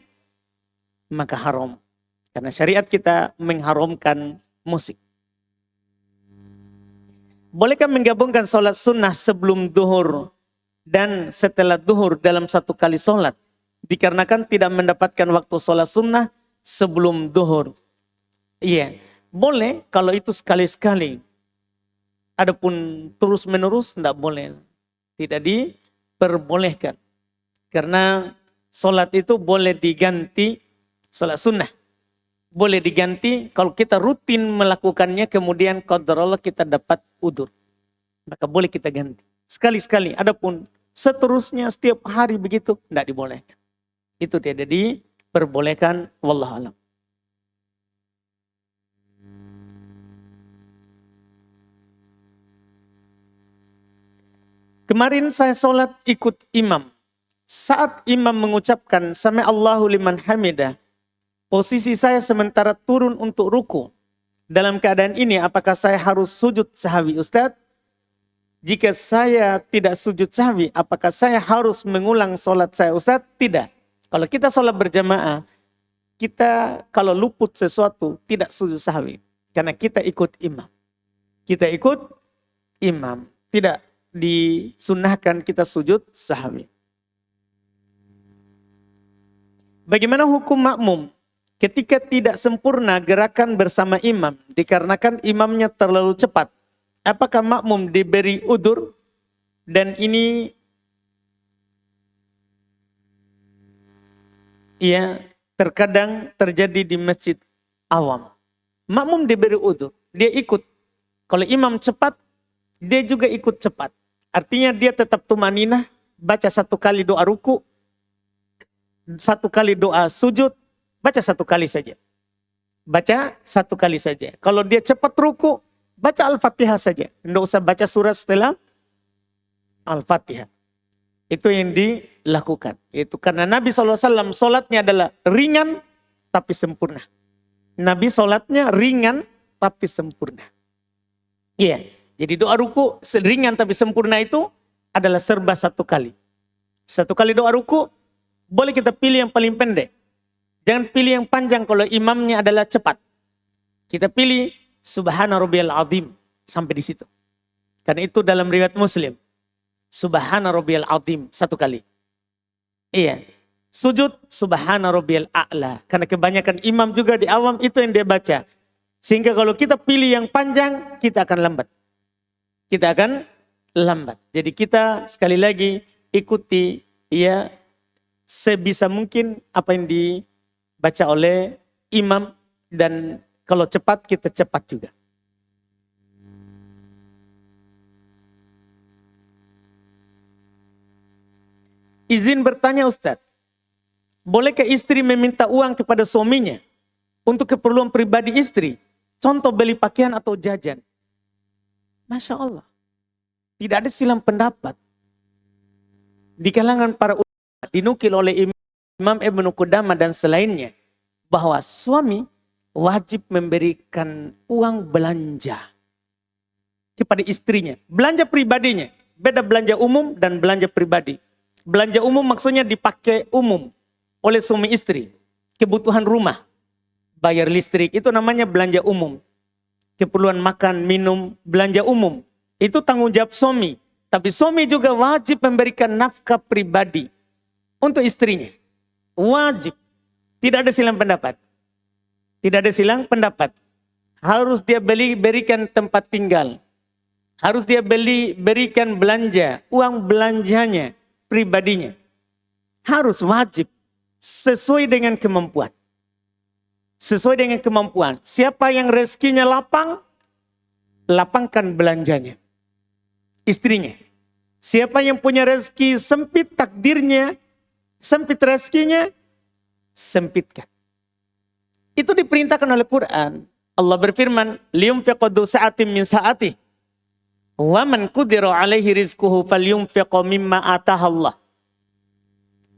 maka haram. Karena syariat kita mengharamkan musik. Bolehkah menggabungkan sholat sunnah sebelum duhur dan setelah duhur dalam satu kali sholat? Dikarenakan tidak mendapatkan waktu sholat sunnah sebelum duhur. Iya, boleh kalau itu sekali-sekali. Adapun terus menerus tidak boleh. Tidak diperbolehkan. Karena sholat itu boleh diganti, sholat sunnah. Boleh diganti kalau kita rutin melakukannya kemudian qadarullah kita dapat udur. Maka boleh kita ganti. Sekali-sekali. Adapun seterusnya setiap hari begitu tidak dibolehkan. Itu tidak diperbolehkan. Wallahualam. Kemarin saya sholat ikut imam. Saat imam mengucapkan Sami Allahu liman hamidah. Posisi saya sementara turun untuk ruku. Dalam keadaan ini apakah saya harus sujud sahwi Ustadz? Jika saya tidak sujud sahwi, apakah saya harus mengulang sholat saya Ustadz? Tidak. Kalau kita sholat berjamaah, kita kalau luput sesuatu tidak sujud sahwi. Karena kita ikut imam. Kita ikut imam. Tidak disunnahkan kita sujud sahwi. Bagaimana hukum makmum? Ketika tidak sempurna gerakan bersama imam, dikarenakan imamnya terlalu cepat, apakah makmum diberi udur? Dan ini ya terkadang terjadi di masjid awam. Makmum diberi udur, dia ikut. Kalau imam cepat, dia juga ikut cepat. Artinya dia tetap tumaninah, baca satu kali doa ruku, satu kali doa sujud, baca satu kali saja. Baca satu kali saja. Kalau dia cepat ruku, baca Al-Fatihah saja. Tidak usah baca surat setelah Al-Fatihah. Itu yang dilakukan. Itu karena Nabi SAW sholatnya adalah ringan tapi sempurna. Nabi sholatnya ringan tapi sempurna. Iya. Jadi doa ruku ringan tapi sempurna itu adalah serba satu kali. Satu kali doa ruku, boleh kita pilih yang paling pendek. Jangan pilih yang panjang kalau imamnya adalah cepat. Kita pilih Subhana Rabbiyal Azim sampai di situ. Karena itu dalam riwayat Muslim. Subhana Rabbiyal Azim satu kali. Iya. Sujud Subhana Rabbiyal A'la. Karena kebanyakan imam juga di awam itu yang dia baca. Sehingga kalau kita pilih yang panjang, kita akan lambat. Kita akan lambat. Jadi kita sekali lagi ikuti ya sebisa mungkin apa yang dibaca oleh imam, dan kalau cepat kita cepat juga. Izin bertanya Ustadz, bolehkah istri meminta uang kepada suaminya untuk keperluan pribadi istri? Contoh beli pakaian atau jajan. Masya Allah. Tidak ada silang pendapat. Di kalangan para ulama dinukil oleh Imam Ibnu Qudamah dan selainnya, bahwa suami wajib memberikan uang belanja kepada istrinya. Belanja pribadinya. Beda belanja umum dan belanja pribadi. Belanja umum maksudnya dipakai umum oleh suami istri. Kebutuhan rumah, bayar listrik, itu namanya belanja umum. Keperluan makan, minum, belanja umum. Itu tanggung jawab suami. Tapi suami juga wajib memberikan nafkah pribadi untuk istrinya. Wajib. Tidak ada silang pendapat. Tidak ada silang pendapat. Harus dia berikan tempat tinggal. Harus dia berikan belanja, uang belanjanya, pribadinya. Harus wajib. Sesuai dengan kemampuan. Sesuai dengan kemampuan. Siapa yang rezekinya lapang, lapangkan belanjanya. istrinya. Siapa yang punya rezeki sempit takdirnya, sempit rezekinya, sempitkan. Itu diperintahkan oleh Quran. Allah berfirman, liyunfiq dzu sa'atin min sa'atih. Wa man qudira 'alaihi rizquhu falyunfiq mimma atahallah.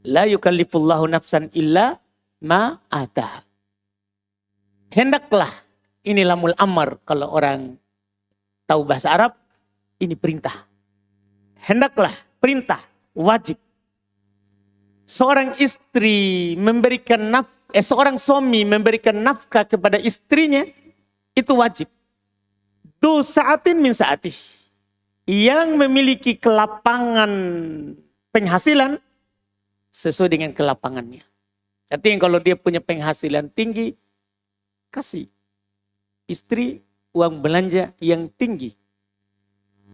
La yukallifullahu nafsan illa ma ataha. Hendaklah, ini lamul amar kalau orang tahu bahasa Arab, ini perintah. Hendaklah, perintah, wajib. Seorang istri memberikan seorang suami memberikan nafkah kepada istrinya, itu wajib. Du sa'atin min sa'atih. Yang memiliki kelapangan penghasilan sesuai dengan kelapangannya. Artinya kalau dia punya penghasilan tinggi, kasih istri uang belanja yang tinggi.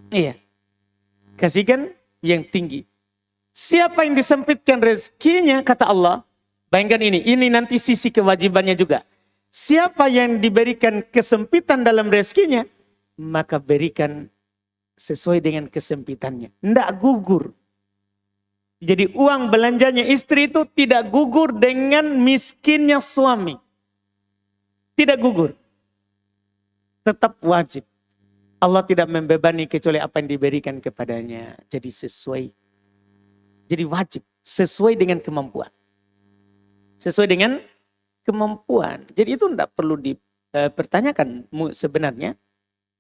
Iya. Kasihkan yang tinggi. Siapa yang disempitkan rezekinya, kata Allah, bayangkan ini nanti sisi kewajibannya juga. Siapa yang diberikan kesempitan dalam rezekinya, maka berikan sesuai dengan kesempitannya. Tidak gugur. Jadi uang belanjanya istri itu tidak gugur dengan miskinnya suami. Tidak gugur. Tetap wajib. Allah tidak membebani kecuali apa yang diberikan kepadanya. Jadi sesuai. Jadi wajib. Sesuai dengan kemampuan. Sesuai dengan kemampuan. Jadi itu tidak perlu dipertanyakan sebenarnya.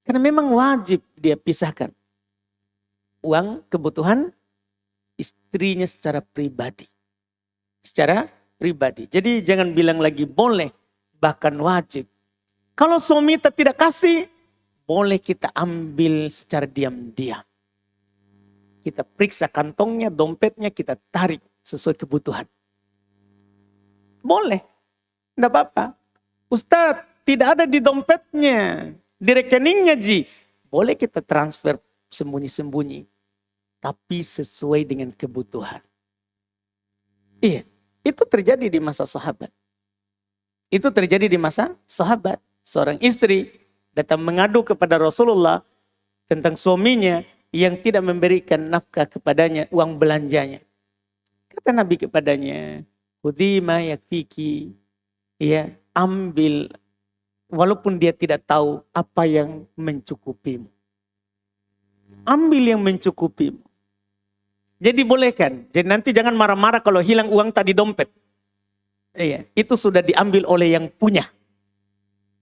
Karena memang wajib dia pisahkan. Uang kebutuhan istrinya secara pribadi. Secara pribadi. Jadi jangan bilang lagi boleh. Bahkan wajib. Kalau suami tidak kasih, boleh kita ambil secara diam-diam. Kita periksa kantongnya, dompetnya, kita tarik sesuai kebutuhan. Boleh. Tidak apa-apa. Ustadz, tidak ada di dompetnya. Di rekeningnya, Ji. Boleh kita transfer sembunyi-sembunyi. Tapi sesuai dengan kebutuhan. Iya. Itu terjadi di masa sahabat. Itu terjadi di masa sahabat. Seorang istri datang mengadu kepada Rasulullah tentang suaminya yang tidak memberikan nafkah kepadanya, uang belanjanya. Kata Nabi kepadanya, khudhi ma yakfiki. Ya, ambil walaupun dia tidak tahu apa yang mencukupimu. Ambil yang mencukupimu. Jadi bolehkan. Jadi nanti jangan marah-marah kalau hilang uang tadi dompet. Iya, itu sudah diambil oleh yang punya.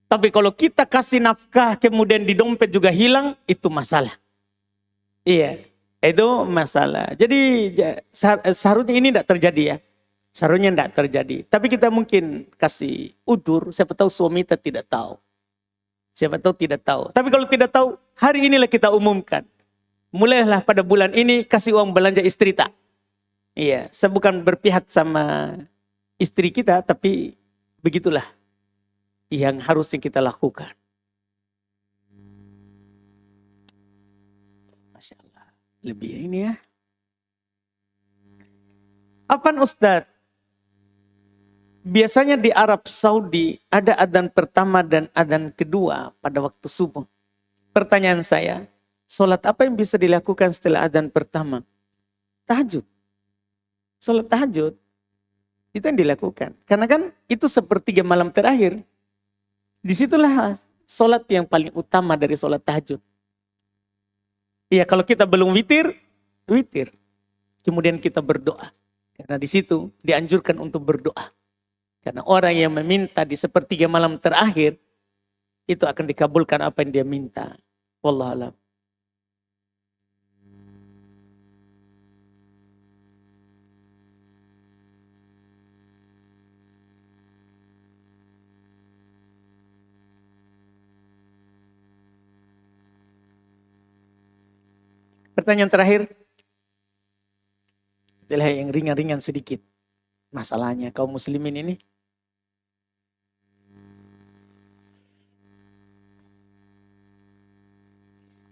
Tapi kalau kita kasih nafkah kemudian di dompet juga hilang, itu masalah. Iya, itu masalah. Jadi seharusnya ini tidak terjadi ya. Seharusnya tidak terjadi. Tapi kita mungkin kasih udur, siapa tahu suami kita tidak tahu. Siapa tahu tidak tahu. Tapi kalau tidak tahu, hari inilah kita umumkan. Mulailah pada bulan ini kasih uang belanja istri tak. Iya, saya bukan berpihak sama istri kita, tapi begitulah yang harusnya kita lakukan. Masya Allah. Lebih ini ya. Apaan Ustadz? Biasanya di Arab Saudi ada adzan pertama dan adzan kedua pada waktu subuh. Pertanyaan saya, sholat apa yang bisa dilakukan setelah adzan pertama? Tahajud. Sholat tahajud. Itu yang dilakukan. Karena kan itu sepertiga malam terakhir. Disitulah sholat yang paling utama dari sholat tahajud. Iya, kalau kita belum witir, witir. Kemudian kita berdoa. Karena di situ dianjurkan untuk berdoa. Karena orang yang meminta di sepertiga malam terakhir, itu akan dikabulkan apa yang dia minta. Wallahualam. Pertanyaan terakhir. Adalah yang ringan-ringan sedikit. Masalahnya kaum muslimin ini.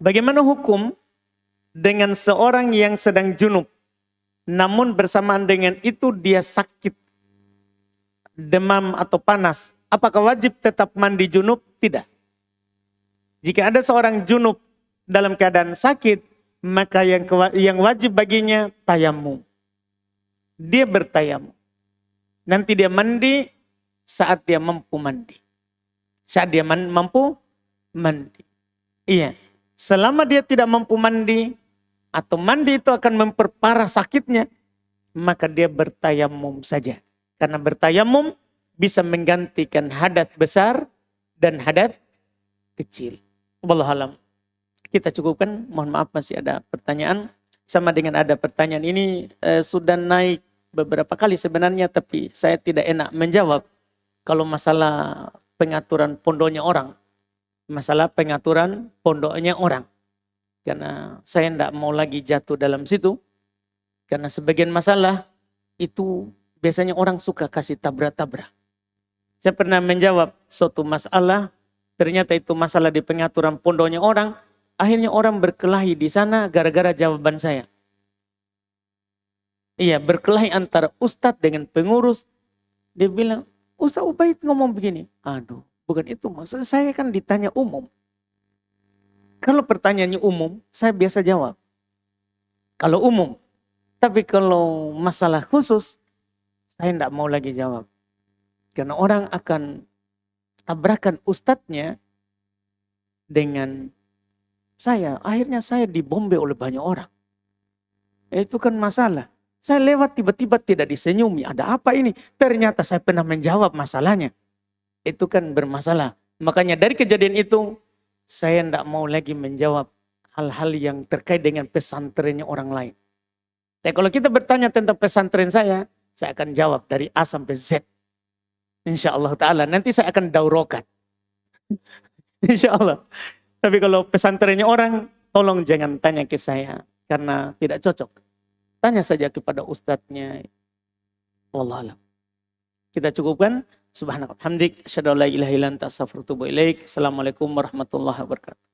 Bagaimana hukum dengan seorang yang sedang junub. Namun bersamaan dengan itu dia sakit. Demam atau panas. Apakah wajib tetap mandi junub? Tidak. Jika ada seorang junub dalam keadaan sakit, maka yang wajib baginya tayamum. Dia bertayamum. Nanti dia mandi saat dia mampu mandi. Saat dia mampu mandi. Iya. Selama dia tidak mampu mandi, atau mandi itu akan memperparah sakitnya, maka dia bertayamum saja. Karena bertayamum bisa menggantikan hadas besar dan hadas kecil. Wallahualam. Kita cukupkan, mohon maaf masih ada pertanyaan. Sama dengan ada pertanyaan ini sudah naik beberapa kali sebenarnya, tapi saya tidak enak menjawab. Kalau masalah pengaturan pondoknya orang. Masalah pengaturan pondoknya orang. Karena saya tidak mau lagi jatuh dalam situ. Karena sebagian masalah itu biasanya orang suka kasih tabrak-tabrak. Saya pernah menjawab suatu masalah, ternyata itu masalah di pengaturan pondoknya orang. Akhirnya orang berkelahi di sana gara-gara jawaban saya. Iya, berkelahi antara ustadz dengan pengurus. Dia bilang, Ustadz Ubaid ngomong begini. Aduh, bukan itu maksudnya, saya kan ditanya umum. Kalau pertanyaannya umum, saya biasa jawab. Kalau umum. Tapi kalau masalah khusus, saya tidak mau lagi jawab. Karena orang akan tabrakan ustadznya dengan saya. Akhirnya saya dibombe oleh banyak orang. Itu kan masalah. Saya lewat tiba-tiba tidak disenyumi. Ada apa ini? Ternyata saya pernah menjawab masalahnya. Itu kan bermasalah. Makanya dari kejadian itu, saya tidak mau lagi menjawab hal-hal yang terkait dengan pesantrennya orang lain. Tapi kalau kita bertanya tentang pesantren saya akan jawab dari A sampai Z. Insya Allah Ta'ala. Nanti saya akan daurokan. Insya Allah. Tapi kalau pesantrennya orang, tolong jangan tanya ke saya. Karena tidak cocok. Tanya saja kepada ustadznya. Wallahualam. Kita cukupkan. Subhanallah. Hamdik. Asyhadu an la ilaha illa anta astaghfiruka wa atubu ilaik. Assalamualaikum warahmatullahi wabarakatuh.